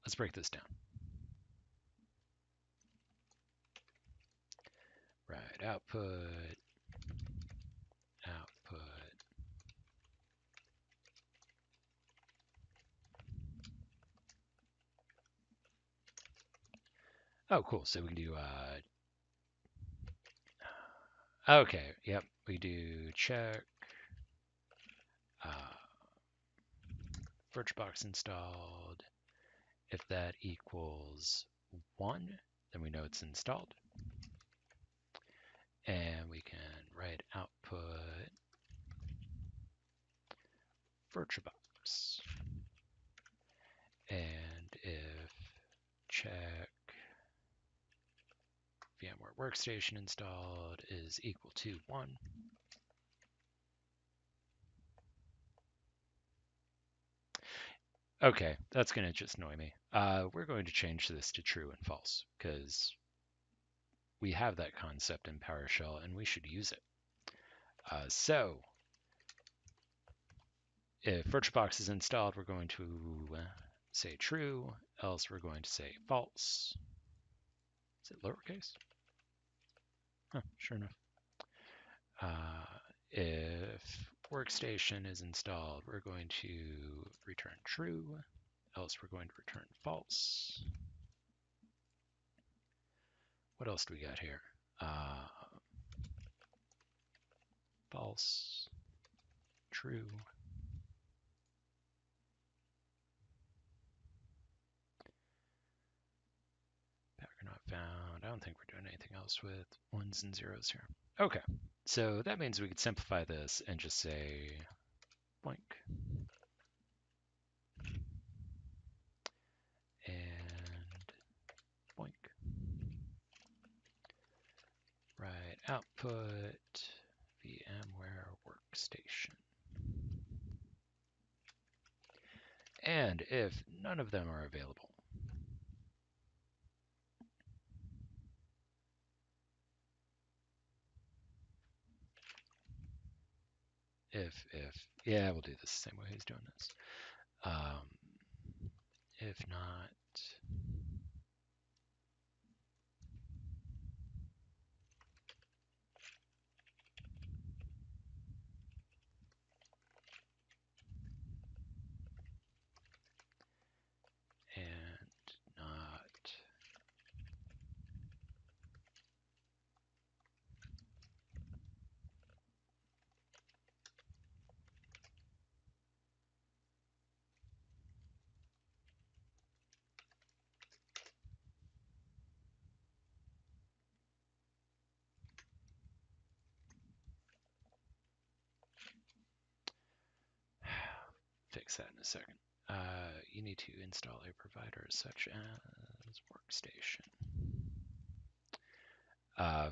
Speaker 1: let's break this down. Right, output, output. Oh, cool. So we can do, okay, yep. We do check, VirtualBox installed. If that equals 1, then we know it's installed. And we can write output VirtualBox. And if check VMware Workstation installed is equal to 1, okay, that's going to just annoy me. We're going to change this to true and false because we have that concept in PowerShell and we should use it. So if VirtualBox is installed, we're going to say true, else we're going to say false. Is it lowercase? Huh, sure enough. If workstation is installed, we're going to return true, else we're going to return false. What else do we got here? False, true. Packer not found. I don't think we're doing anything else with ones and zeros here. Okay, so that means we could simplify this and just say blank. And blank. Right, output VMware Workstation. And if none of them are available, yeah, we'll do this the same way he's doing this. If not, and not, fix that in a second. You need to install a provider such as Workstation.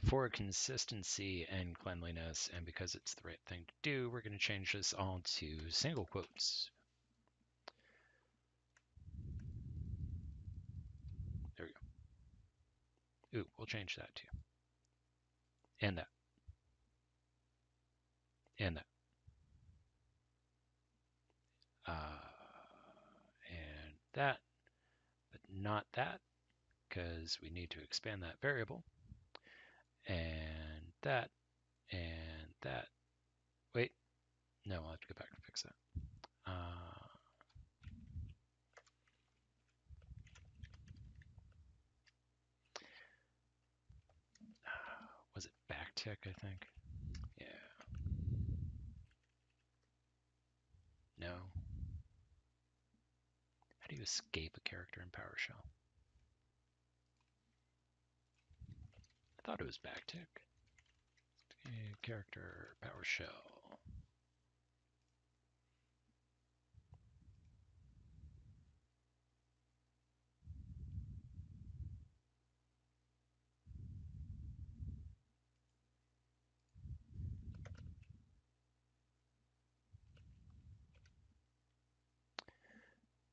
Speaker 1: For consistency and cleanliness, and because it's the right thing to do, we're going to change this all to single quotes. There we go. Ooh, we'll change that too. And that. And that. And that, but not that, because we need to expand that variable. And that, and that. Wait, no, I'll have to go back and fix that. Was it backtick, I think? Yeah. No. How do you escape a character in PowerShell? I thought it was backtick. Okay, character, PowerShell.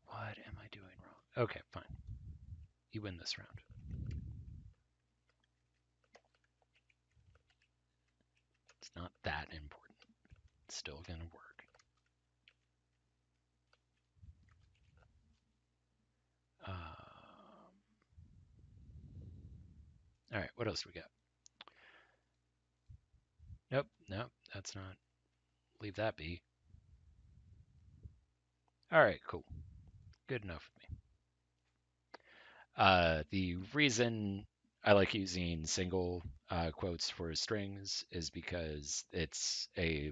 Speaker 1: What am I doing wrong? Okay, fine. You win this round. It's not that important. It's still going to work. All right, what else do we got? Nope, nope, that's not. Leave that be. All right, cool. Good enough with me. The reason I like using single quotes for strings is because it's a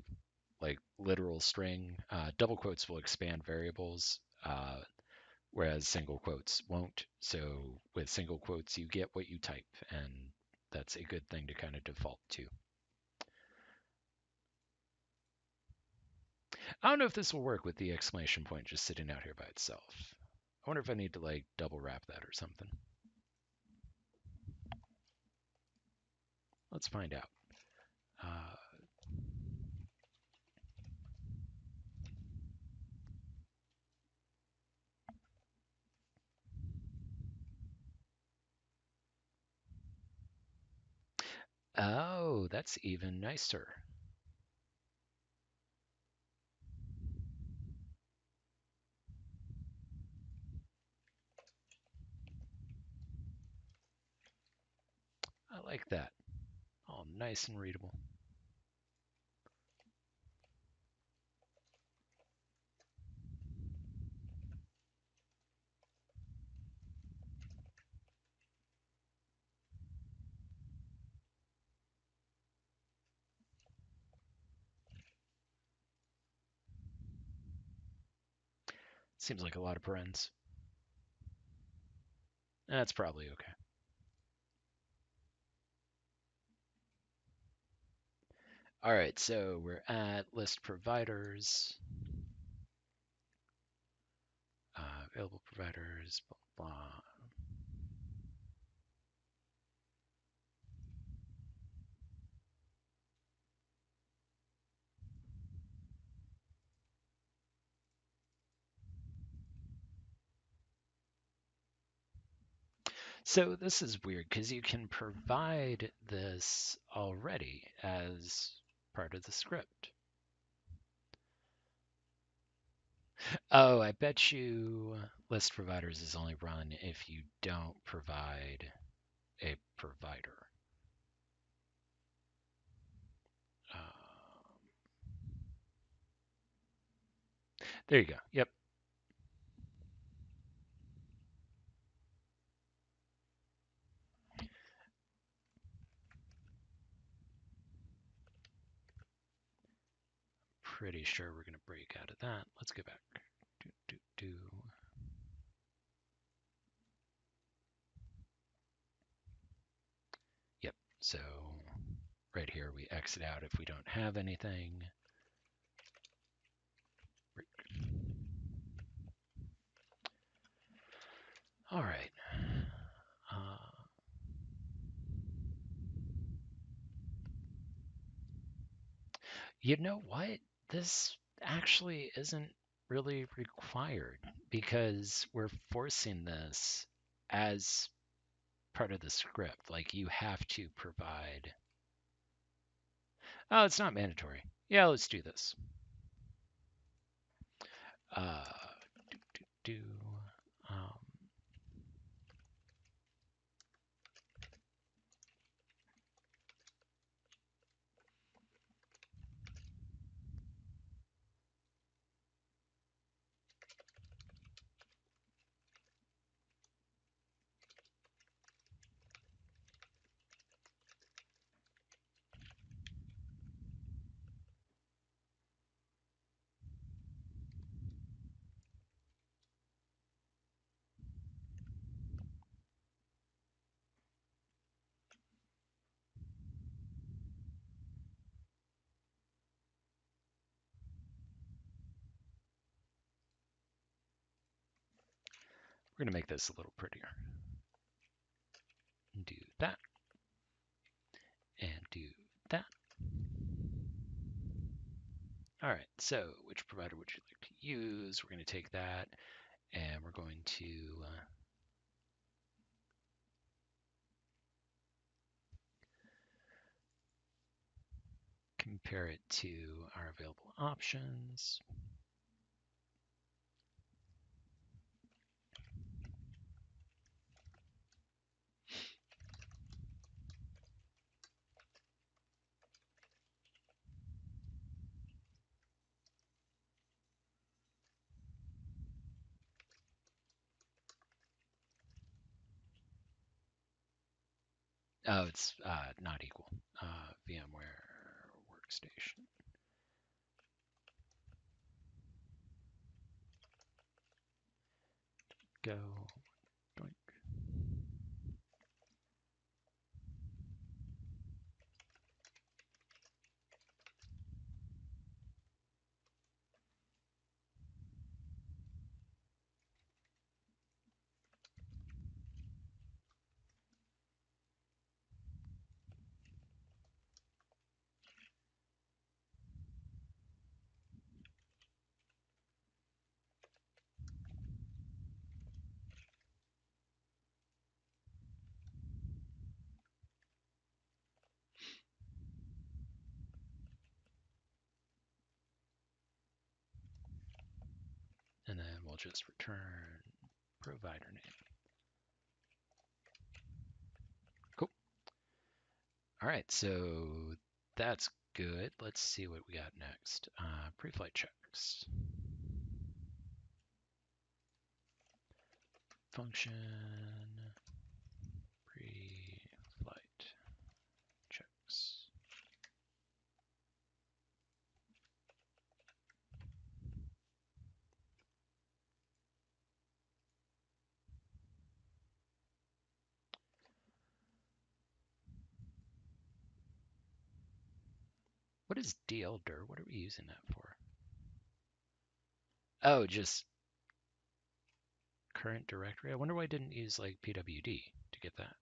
Speaker 1: like literal string. Double quotes will expand variables, whereas single quotes won't. So with single quotes, you get what you type, and that's a good thing to kind of default to. I don't know if this will work with the exclamation point just sitting out here by itself. I wonder if I need to like double wrap that or something. Let's find out. Uh, oh, that's even nicer. I like that. All nice and readable. Seems like a lot of parens. That's probably okay. All right, so we're at list providers, available providers, blah, blah. So this is weird because you can provide this already as part of the script. Oh, I bet you list providers is only run if you don't provide a provider. There you go. Yep. Pretty sure we're going to break out of that. Let's go back. Do, do, do. Yep. So right here we exit out if we don't have anything. All right. Uh, you know what? This actually isn't really required because we're forcing this as part of the script. Like you have to provide. Oh, it's not mandatory. Yeah, let's do this. Uh, do. Um, we're going to make this a little prettier. Do that. And do that. All right, so which provider would you like to use? We're going to take that. And we're going to compare it to our available options. Oh, it's not equal. VMware workstation. Go. Doink. And then we'll just return provider name. Cool. All right, so that's good. Let's see what we got next. Pre-flight checks. Function pre-flight checks. What is DLDIR? What are we using that for? Oh, just current directory. I wonder why I didn't use like pwd to get that.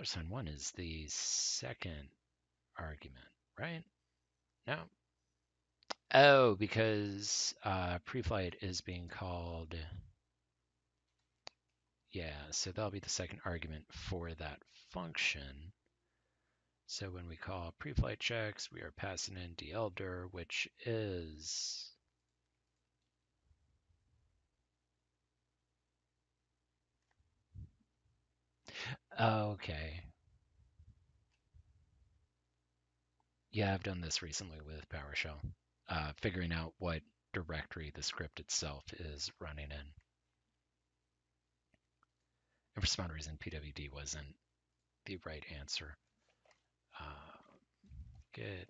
Speaker 1: $1 is the second argument, right? No. Oh, because pre-flight is being called. Yeah, so that'll be the second argument for that function. So when we call pre-flight checks, we are passing in DLDIR, which is okay. Yeah, I've done this recently with PowerShell, figuring out what directory the script itself is running in. And for some odd reason, pwd wasn't the right answer. Get,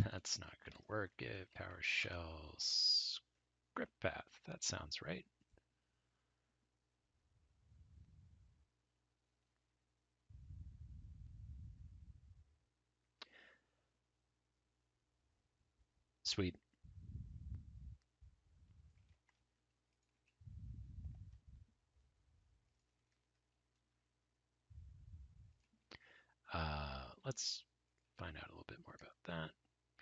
Speaker 1: that's not going to work. Get PowerShell script path. That sounds right. Sweet. Let's find out a little bit more about that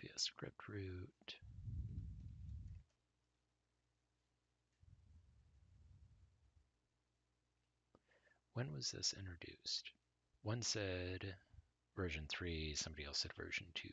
Speaker 1: via script root. When was this introduced? One said version 3, somebody else said version 2.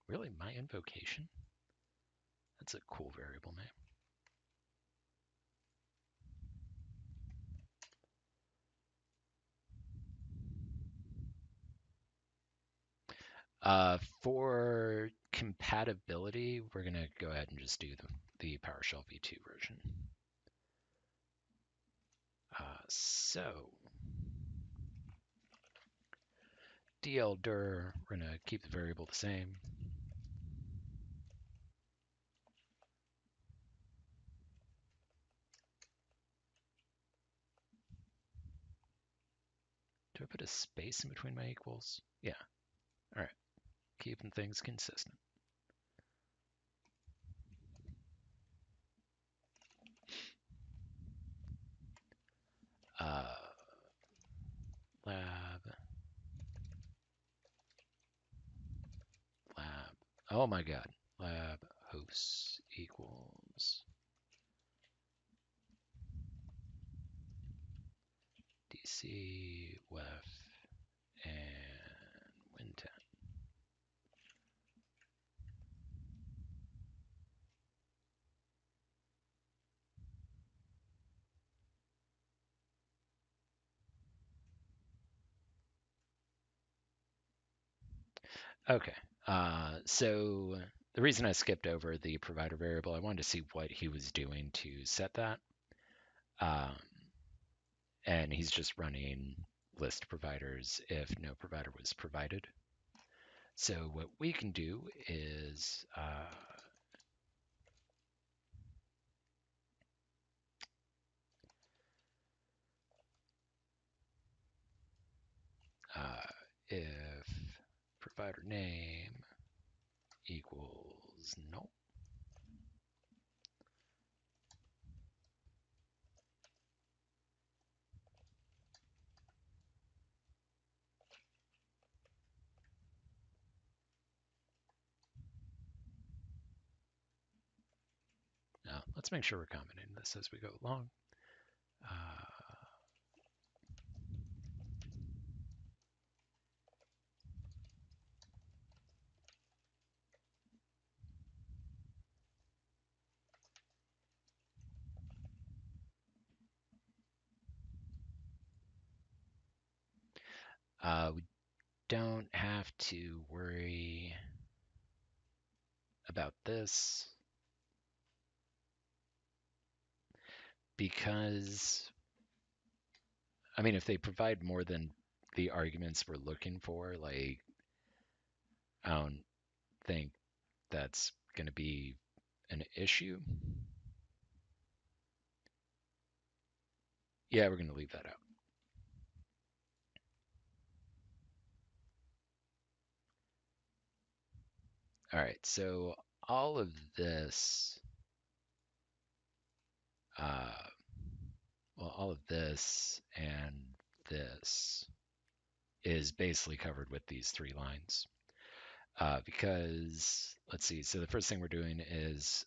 Speaker 1: Really, my invocation? That's a cool variable name. For compatibility, we're going to go ahead and just do the PowerShell v2 version. So dldir, we're going to keep the variable the same. Do I put a space in between my equals? Yeah. All right. Keeping things consistent. Uh, lab. Oh my god. Lab hosts equals DC, WEF, and Win10. Okay. So the reason I skipped over the provider variable, I wanted to see what he was doing to set that. Um, and he's just running list providers if no provider was provided. So what we can do is if provider name equals null, let's make sure we're commenting this as we go along. We don't have to worry about this because, I mean, if they provide more than the arguments we're looking for, like, I don't think that's going to be an issue. Yeah, we're going to leave that out. All right, so all of this, well, all of this and this is basically covered with these 3 lines. Because, let's see, so the first thing we're doing is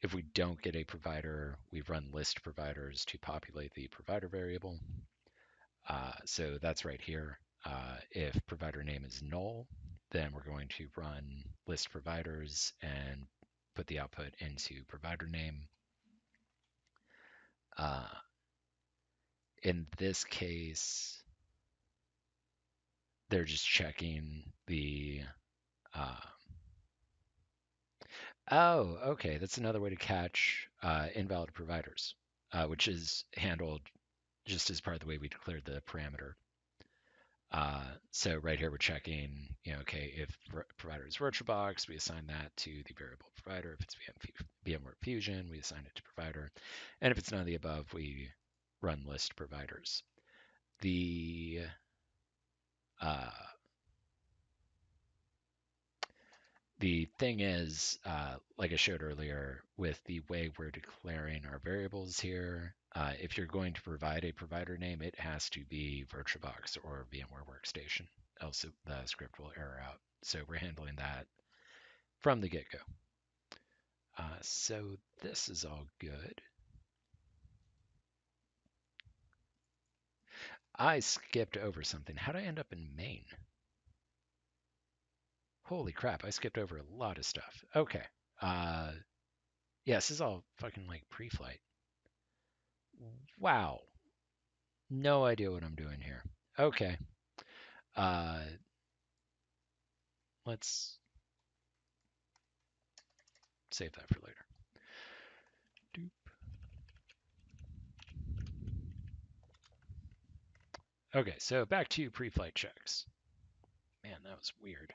Speaker 1: if we don't get a provider, we run list providers to populate the provider variable. So that's right here. If provider name is null, then we're going to run list providers and put the output into provider name. In this case, they're just checking the oh, okay. That's another way to catch invalid providers, which is handled just as part of the way we declared the parameter. So right here we're checking, okay, if provider is VirtualBox, we assign that to the variable provider. If it's VMware Fusion, we assign it to provider. And if it's none of the above, we run list providers. The The thing is, like I showed earlier, with the way we're declaring our variables here, if you're going to provide a provider name, it has to be VirtualBox or VMware Workstation, else the script will error out. So we're handling that from the get-go. So this is all good. I skipped over something. How did I end up in main? Holy crap, I skipped over a lot of stuff. Okay. Yeah, this is all fucking like pre-flight. Wow. No idea what I'm doing here. Okay. Uh, let's save that for later. Doop. Okay, so back to pre-flight checks. Man, that was weird.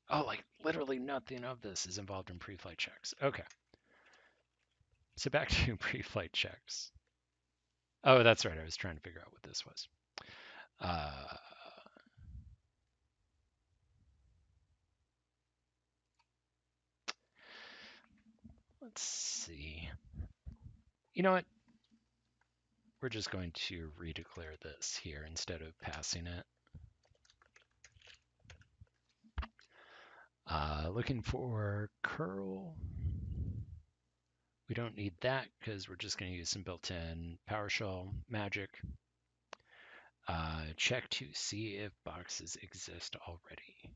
Speaker 1: Oh, like literally nothing of this is involved in pre-flight checks. Okay, so back to pre-flight checks. Oh, that's right. I was trying to figure out what this was. Uh, let's see. You know what? We're just going to redeclare this here instead of passing it. Looking for curl. We don't need that because we're just going to use some built-in PowerShell magic. Check to see if boxes exist already.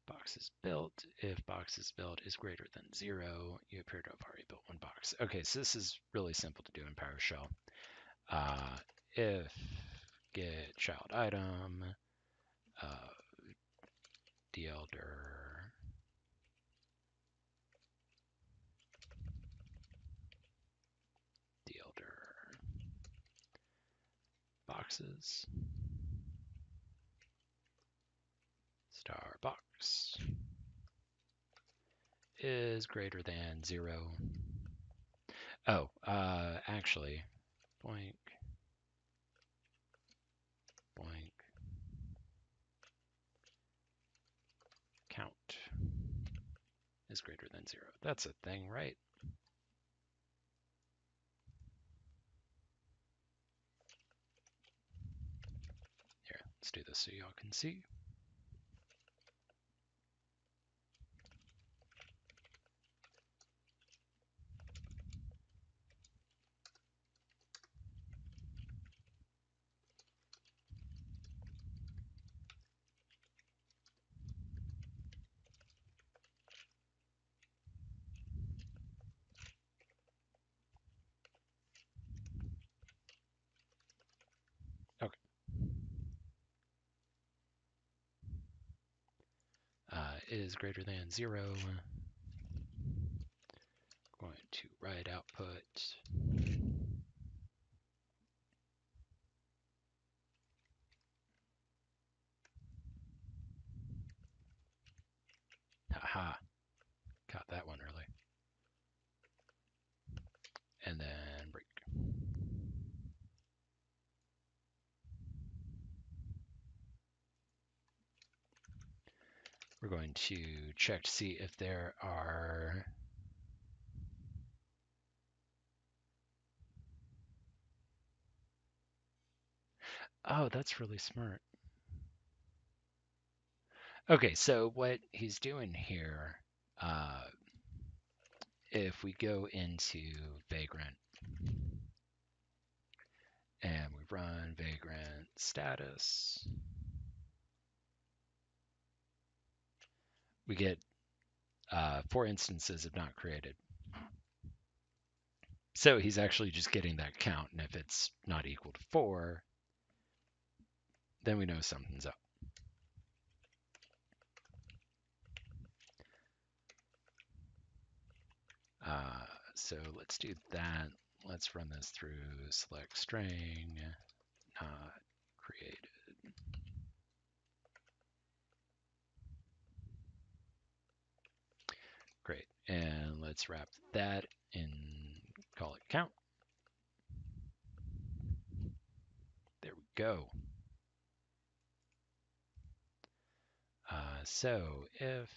Speaker 1: Boxes built. If boxes built is greater than 0, you appear to have already built one box. Okay, so this is really simple to do in PowerShell. If get child item, deldir boxes star box is greater than 0. Oh, actually, blank, blank, count is greater than 0. That's a thing, right? Here, let's do this so y'all can see. Okay. Is greater than 0. Going to write output. Haha, caught that one early. And then break. We're going to check to see if there are oh, that's really smart. Okay, so what he's doing here, if we go into Vagrant and we run Vagrant status, we get 4 instances of not created. So he's actually just getting that count, and if it's not equal to 4, then we know something's up. So let's do that. Let's run this through select string, not created. Great. And let's wrap that in, call it count. There we go. So if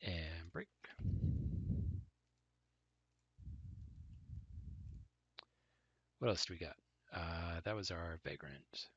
Speaker 1: and break. What else do we got? That was our vagrant.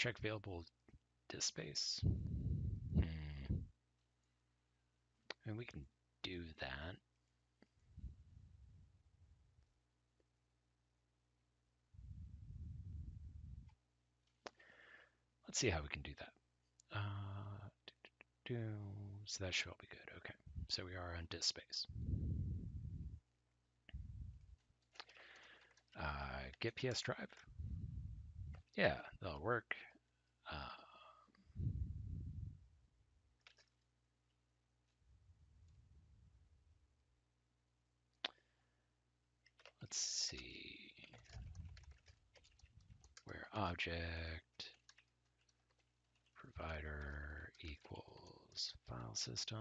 Speaker 1: check available disk space. And we can do that. Let's see how we can do that. So that should all be good. Okay, so we are on disk space. Get PS drive. Yeah, that'll work. Let's see. Where object provider equals file system.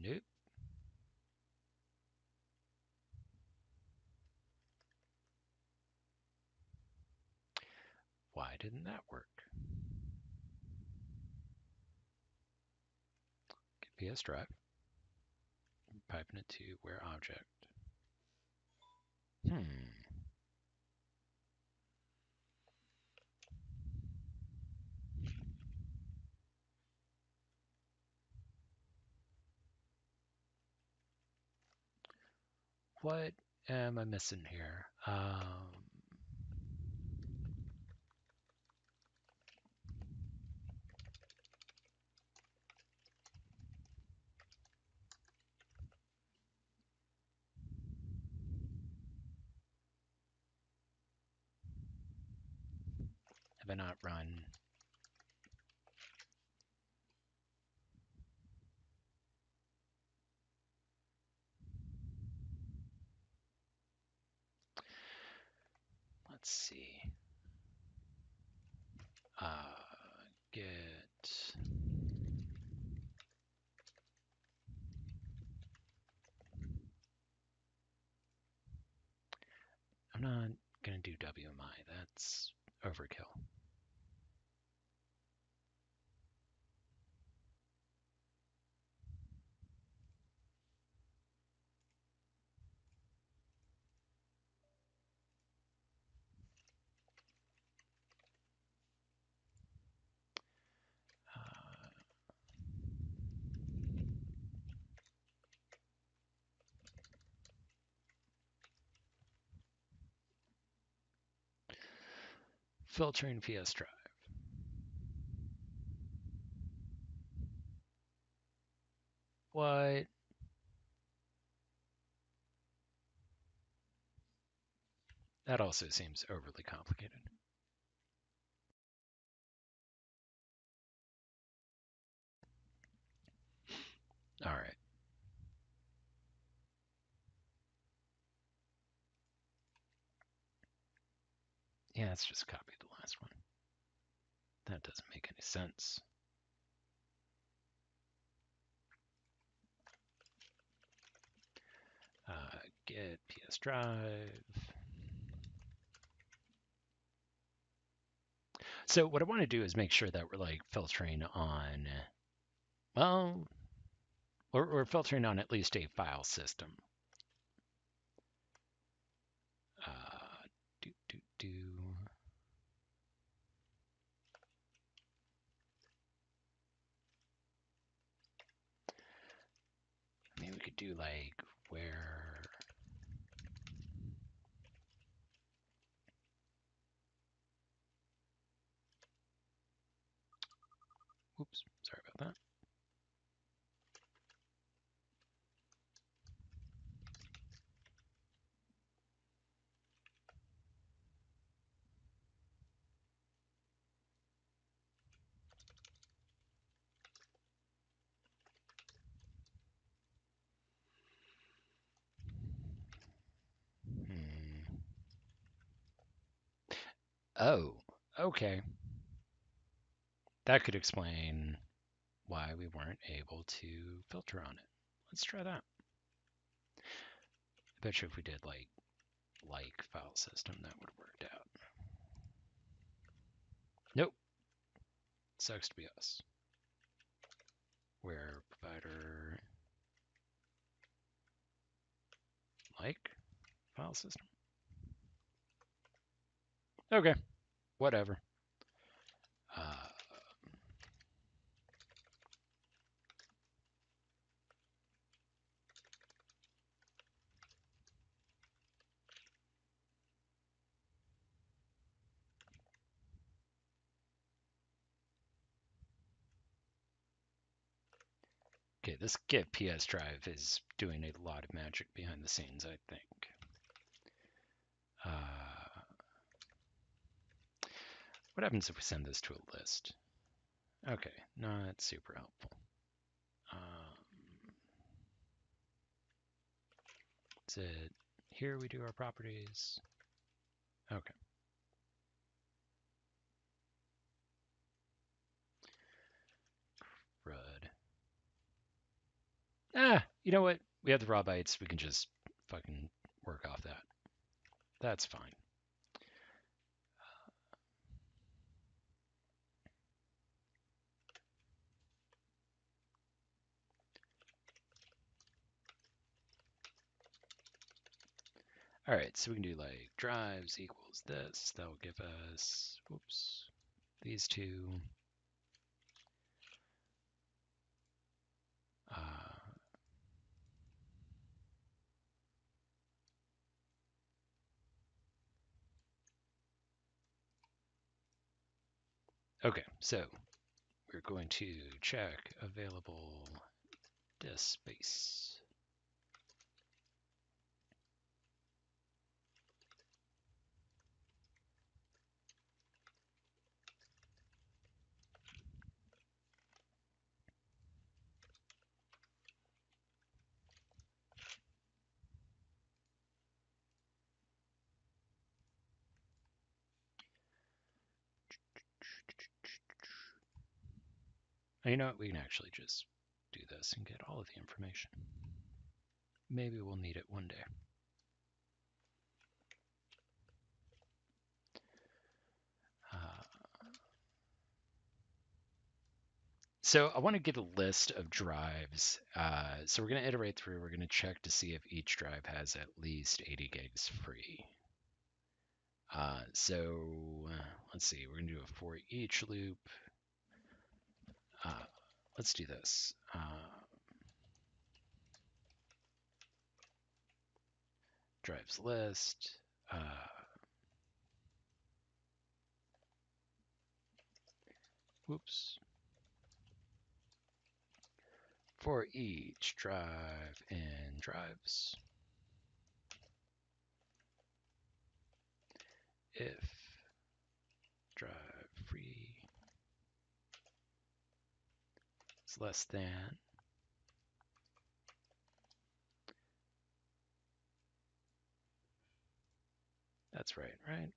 Speaker 1: Nope. Why didn't that work? Get PS drive. Piping it to where object. What am I missing here? Have I not run? Let's see. Get I'm not gonna do WMI. That's overkill. Filtering PS drive. What? That also seems overly complicated. All right. Yeah, let's just copy the last one. That doesn't make any sense. Get PS drive. So what I want to do is make sure that we're like filtering on, well, we're filtering on at least a file system. Do. Maybe we could do like where. Oops, sorry about that. Oh, okay. That could explain why we weren't able to filter on it. Let's try that. I bet you if we did like file system, that would have worked out. Nope. Sucks to be us. Where provider like file system. Okay, whatever. Uh, okay, this get PS drive is doing a lot of magic behind the scenes, I think. What happens if we send this to a list? Okay, not super helpful. Is it here we do our properties? Okay. Crud. You know what? We have the raw bytes. We can just fucking work off that. That's fine. All right, so we can do like drives equals this. That will give us, whoops, these two. Okay, so we're going to check available disk space. You know what? We can actually just do this and get all of the information. Maybe we'll need it one day. So I want to get a list of drives. So we're going to iterate through. We're going to check to see if each drive has at least 80 gigs free. Let's see. We're going to do a for each loop. Let's do this. Drives list. Whoops. For each drive in drives. If drive free is less than that's right, right?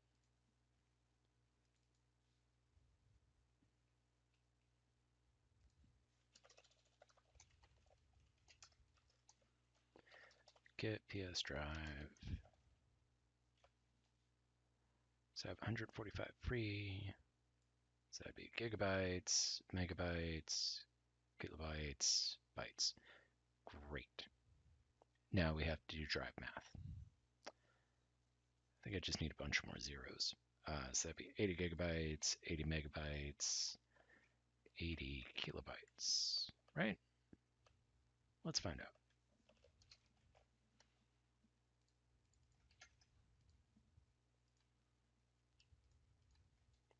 Speaker 1: Get PS drive. So I have 145 free. So that'd be gigabytes, megabytes, kilobytes, bytes. Great. Now we have to do drive math. I think I just need a bunch more zeros. So that'd be 80 gigabytes, 80 megabytes, 80 kilobytes, right? Let's find out.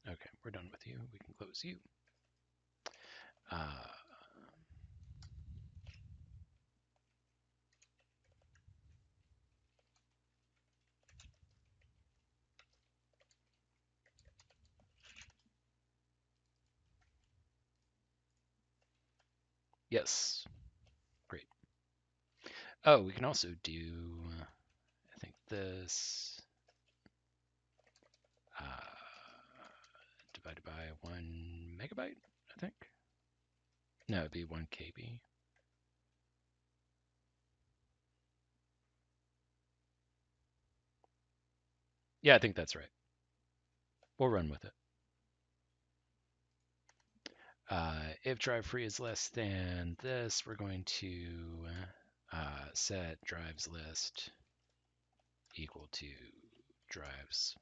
Speaker 1: Okay, we're done with you. We can close you. Yes, great. Oh, we can also do, I think this divided by 1 megabyte, I think. No, it'd be 1 KB. Yeah, I think that's right. We'll run with it. If drive free is less than this, we're going to set drives list equal to drives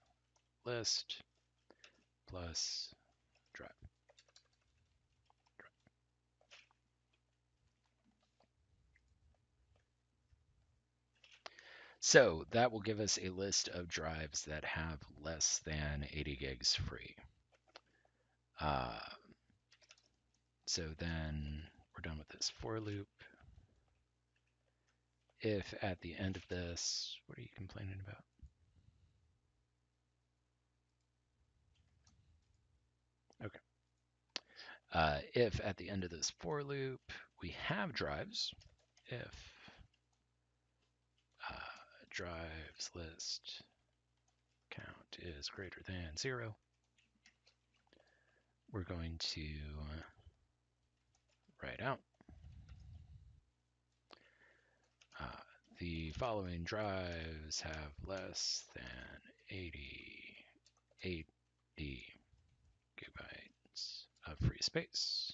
Speaker 1: list plus drive. So that will give us a list of drives that have less than 80 gigs free. Uh, so then we're done with this for loop. If at the end of this, what are you complaining about? Okay. If at the end of this for loop we have drives, if drives list count is greater than 0, we're going to write out the following drives have less than 80 gigabytes of free space.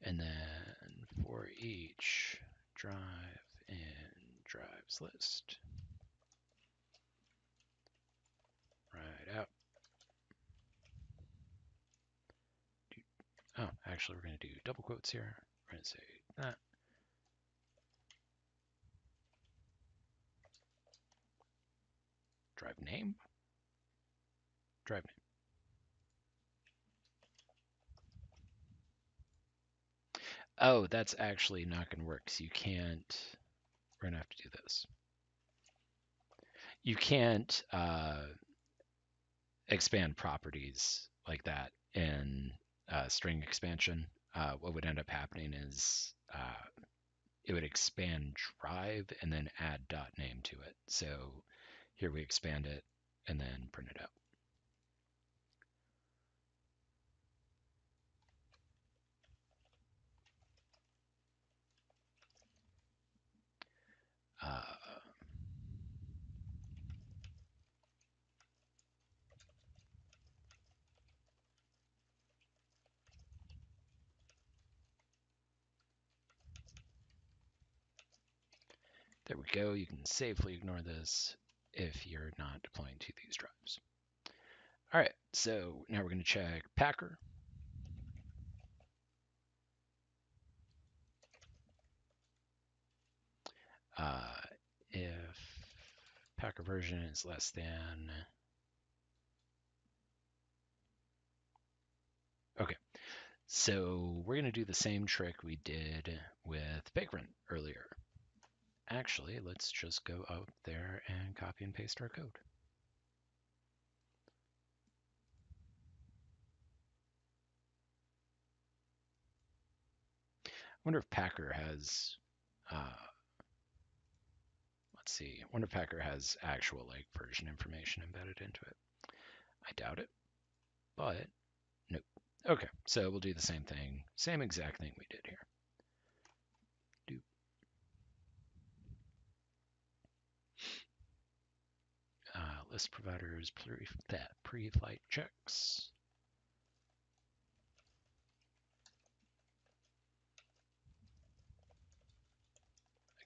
Speaker 1: And then for each drive in drives list, write out. Oh, actually, we're going to do double quotes here. We're going to say that. Drive name. Drive name. Oh, that's actually not going to work. So you can't. We're going to have to do this. You can't expand properties like that in string expansion. What would end up happening is it would expand drive and then add .name to it. So here we expand it and then print it out. There we go. You can safely ignore this if you're not deploying to these drives. All right, so now we're going to check Packer. If Packer version is less than, okay, so we're going to do the same trick we did with Vagrant earlier. Actually, let's just go out there and copy and paste our code. I wonder if Packer has, let's see, I wonder if Packer has actual like version information embedded into it. I doubt it, but nope. Okay, so we'll do the same thing, same exact thing we did here. List providers pre-flight checks.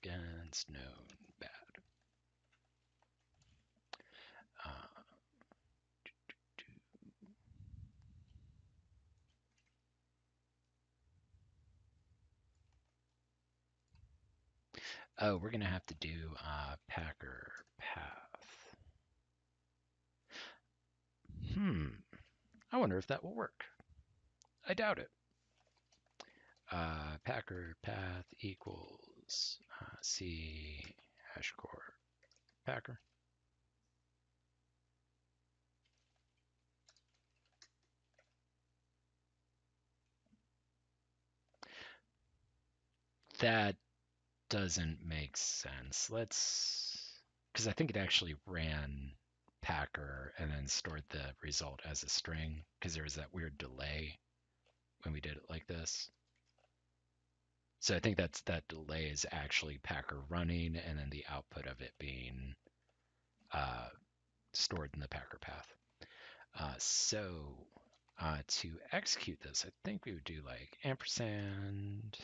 Speaker 1: Against known bad. Oh, we're going to have to do Packer path. I wonder if that will work. I doubt it. Packer path equals C #core Packer. That doesn't make sense. Because I think it actually ran Packer and then stored the result as a string because there was that weird delay when we did it like this. So I think that delay is actually Packer running and then the output of it being uh, stored in the Packer path. To execute this, I think we would do like ampersand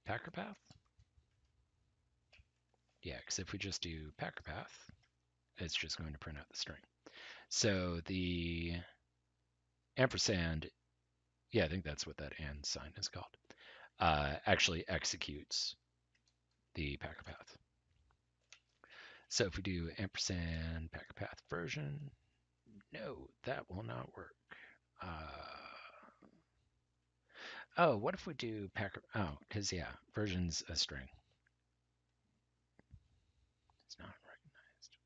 Speaker 1: Packer path. Yeah, because if we just do Packer path, it's just going to print out the string. So the ampersand, yeah, I think that's what that and sign is called, actually executes the Packer path. So if we do ampersand Packer path version, no, that will not work. Oh, what if we do Packer? Oh, because yeah, version's a string. It's not recognized.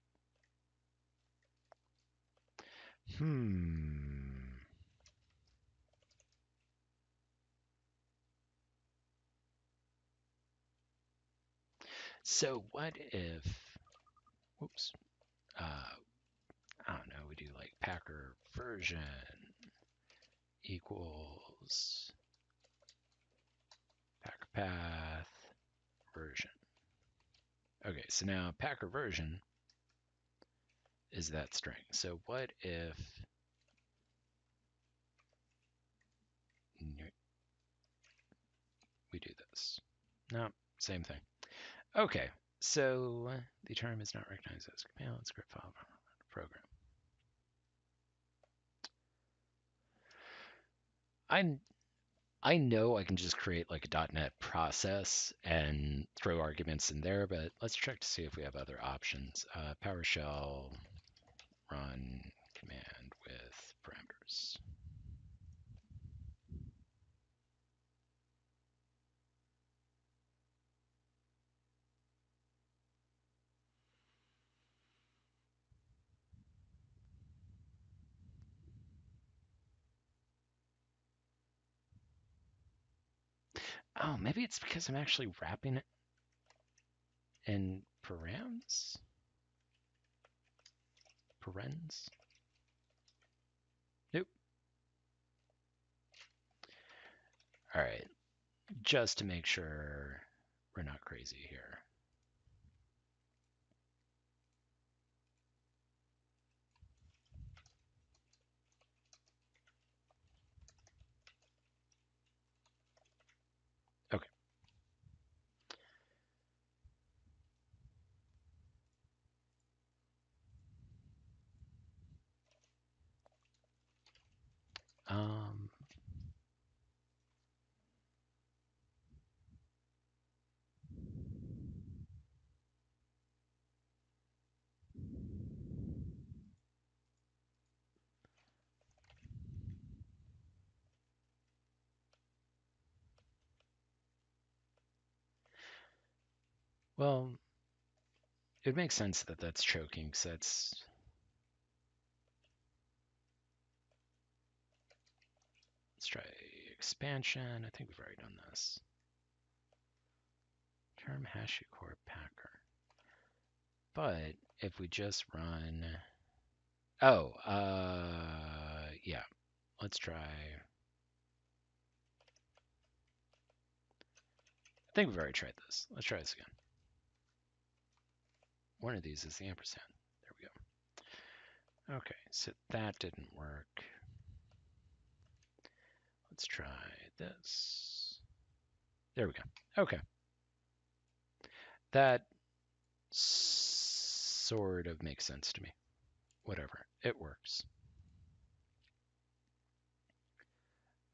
Speaker 1: So what if, whoops, I don't know, we do like Packer version equals Packer path version. Okay, so now Packer version is that string. So what if we do this? No, same thing. Okay, so the term is not recognized as command script file program. I know I can just create like a .NET process and throw arguments in there, but let's check to see if we have other options. PowerShell run command with parameters. Oh, maybe it's because I'm actually wrapping it in params? Parens? Nope. All right, just to make sure we're not crazy here. Okay. Um, well, it makes sense that that's choking, because that's. Let's try expansion. I think we've already done this. Term HashiCorp Packer. But if we just run, oh, yeah, let's try. I think we've already tried this. Let's try this again. One of these is the ampersand. There we go. Okay, so that didn't work. Let's try this. There we go. Okay. That sort of makes sense to me. Whatever. It works.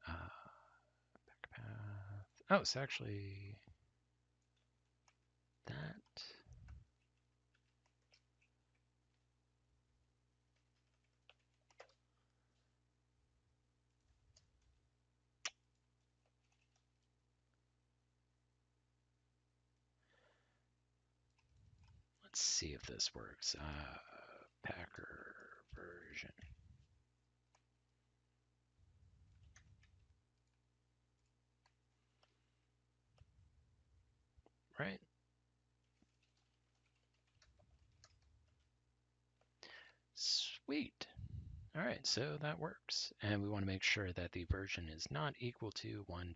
Speaker 1: Back path. Oh, it's actually that. Let's see if this works. Packer version. Right? Sweet. All right, so that works. And we want to make sure that the version is not equal to 1.1.2.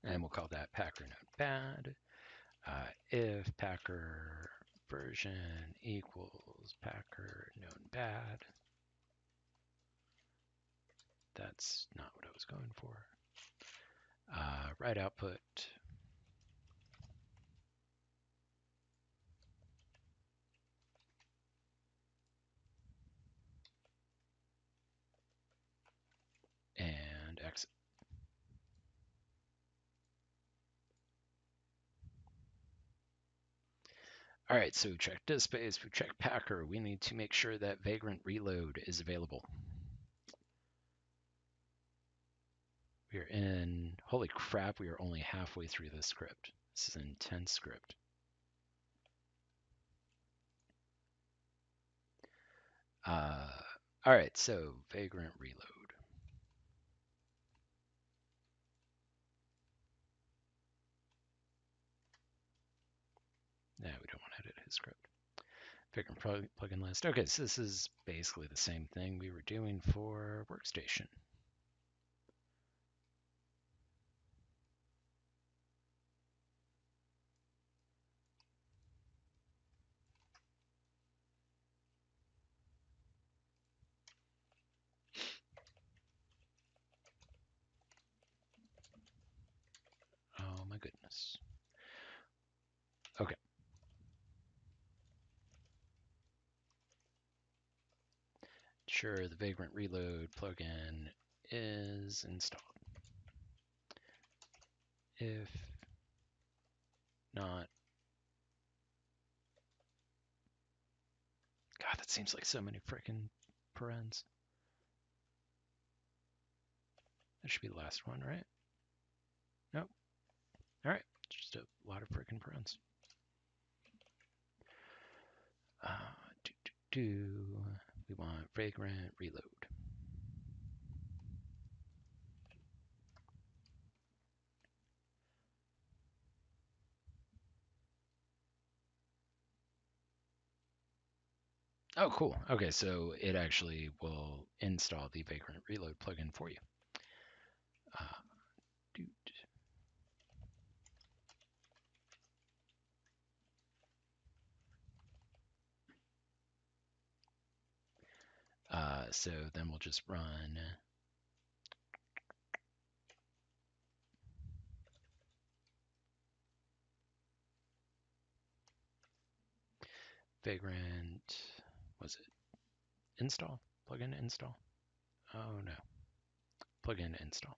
Speaker 1: And we'll call that packer notepad. If packer version equals packer notepad. That's not what I was going for. Write output. And exit. All right, so we've checked disk space, we've checked packer. We need to make sure that vagrant reload is available. We are in, holy crap, we are only halfway through this script. This is an intense script. All right, so vagrant reload. Yeah, we don't want to edit his script. Vagrant plugin list. Okay, so this is basically the same thing we were doing for workstation. Oh my goodness. Okay. Sure, the vagrant reload plugin is installed. If not, God, that seems like so many freaking parens. That should be the last one, right? Nope. All right, just a lot of freaking parens. We want vagrant reload. Oh, cool. Okay, so it actually will install the vagrant reload plugin for you. So then we'll just run vagrant, was it install? Plugin install? Oh no, plugin install.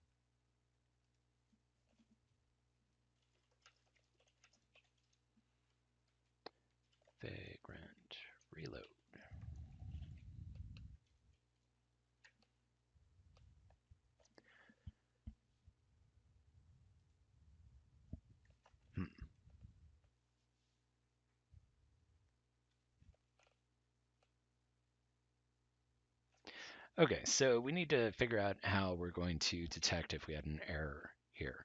Speaker 1: Vagrant reload. Okay, so we need to figure out how we're going to detect if we had an error here.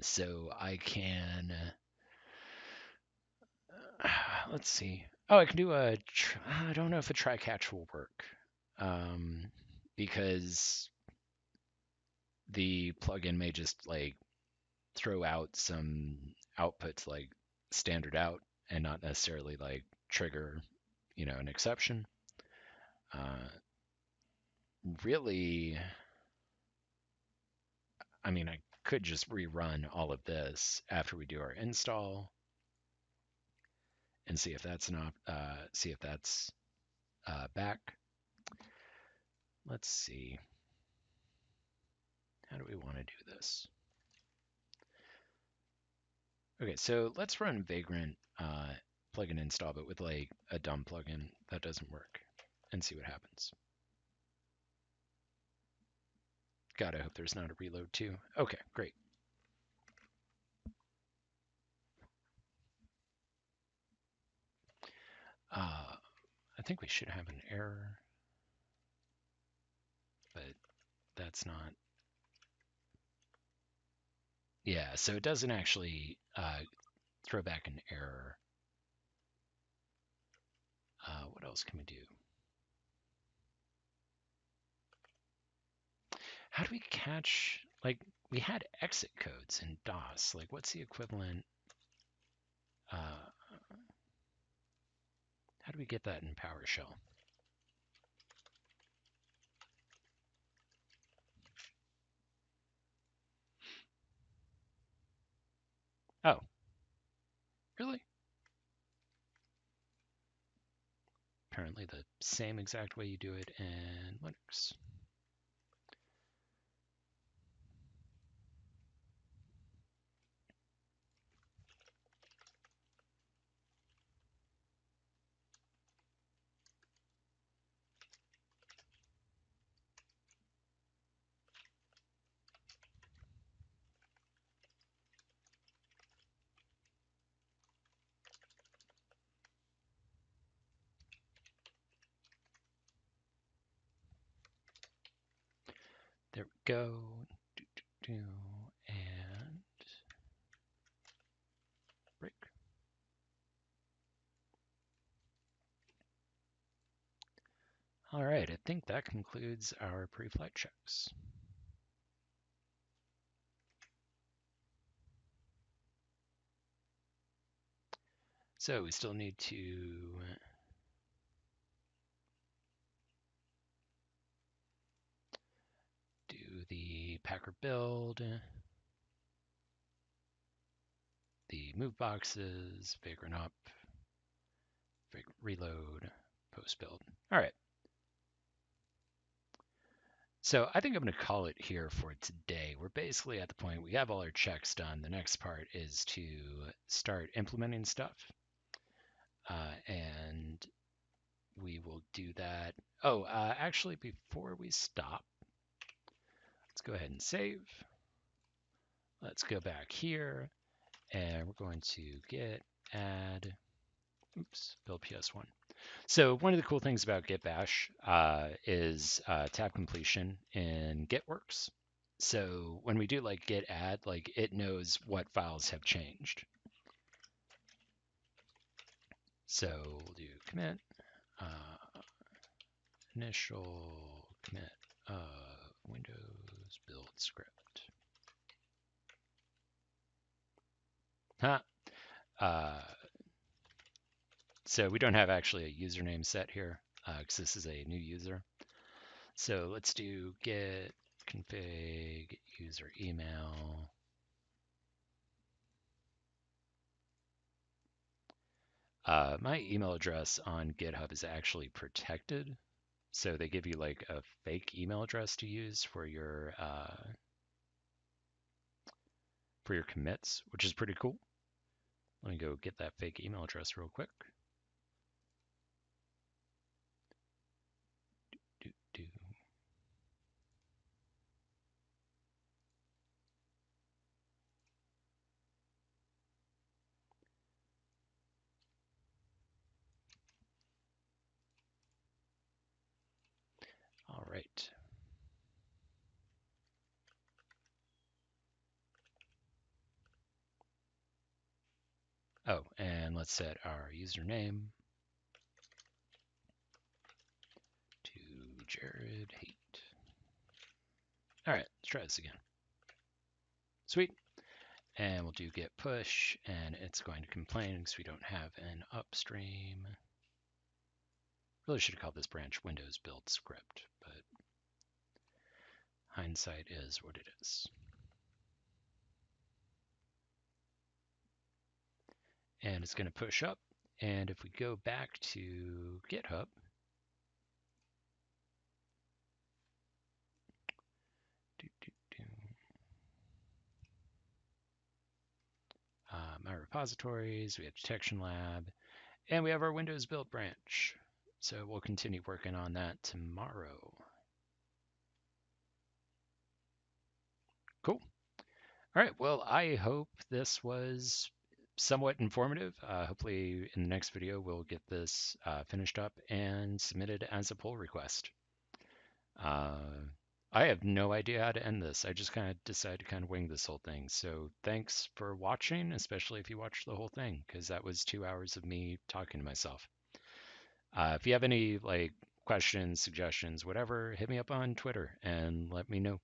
Speaker 1: So I can, let's see. Oh, I can do I don't know if a try catch will work. Because the plugin may just like throw out some outputs like standard out and not necessarily like trigger, an exception. Really, I mean, I could just rerun all of this after we do our install and see if that's back. Let's see. How do we want to do this? Okay, so let's run Vagrant plugin install, but with like a dumb plugin that doesn't work, and see what happens. God, I hope there's not a reload too. Okay, great. I think we should have an error, but that's not. Yeah, so it doesn't actually throw back an error. What else can we do? How do we catch, like, we had exit codes in DOS. Like, what's the equivalent? How do we get that in PowerShell? Oh, really? Apparently the same exact way you do it in Linux. There we go. And break. All right, I think that concludes our pre-flight checks. So we still need to do the Packer build, the move boxes, vagrant up, vagrant reload, post build. All right. So I think I'm going to call it here for today. We're basically at the point we have all our checks done. The next part is to start implementing stuff. And we will do that. Oh, actually, before we stop, let's go ahead and save. Let's go back here, and we're going to git add, build PS1. So one of the cool things about git bash is tab completion in gitworks. So when we do like git add, like it knows what files have changed. So we'll do commit initial commit Windows build script. Huh. So we don't have actually a username set here because this is a new user. So let's do git config user email. My email address on GitHub is actually protected. So they give you like a fake email address to use for your commits, which is pretty cool. Let me go get that fake email address real quick. All right. Oh, and let's set our username to Jared Haight. All right, let's try this again. Sweet. And we'll do git push, and it's going to complain because we don't have an upstream. Really should have called this branch Windows build script, but hindsight is what it is. And it's going to push up. And if we go back to GitHub, my repositories, we have Detection Lab, and we have our Windows build branch. So we'll continue working on that tomorrow. Cool. All right. Well, I hope this was somewhat informative. Hopefully in the next video, we'll get this finished up and submitted as a pull request. I have no idea how to end this. I just kind of decided to kind of wing this whole thing. So thanks for watching, especially if you watched the whole thing, because that was 2 hours of me talking to myself. If you have any like questions, suggestions, whatever, hit me up on Twitter and let me know.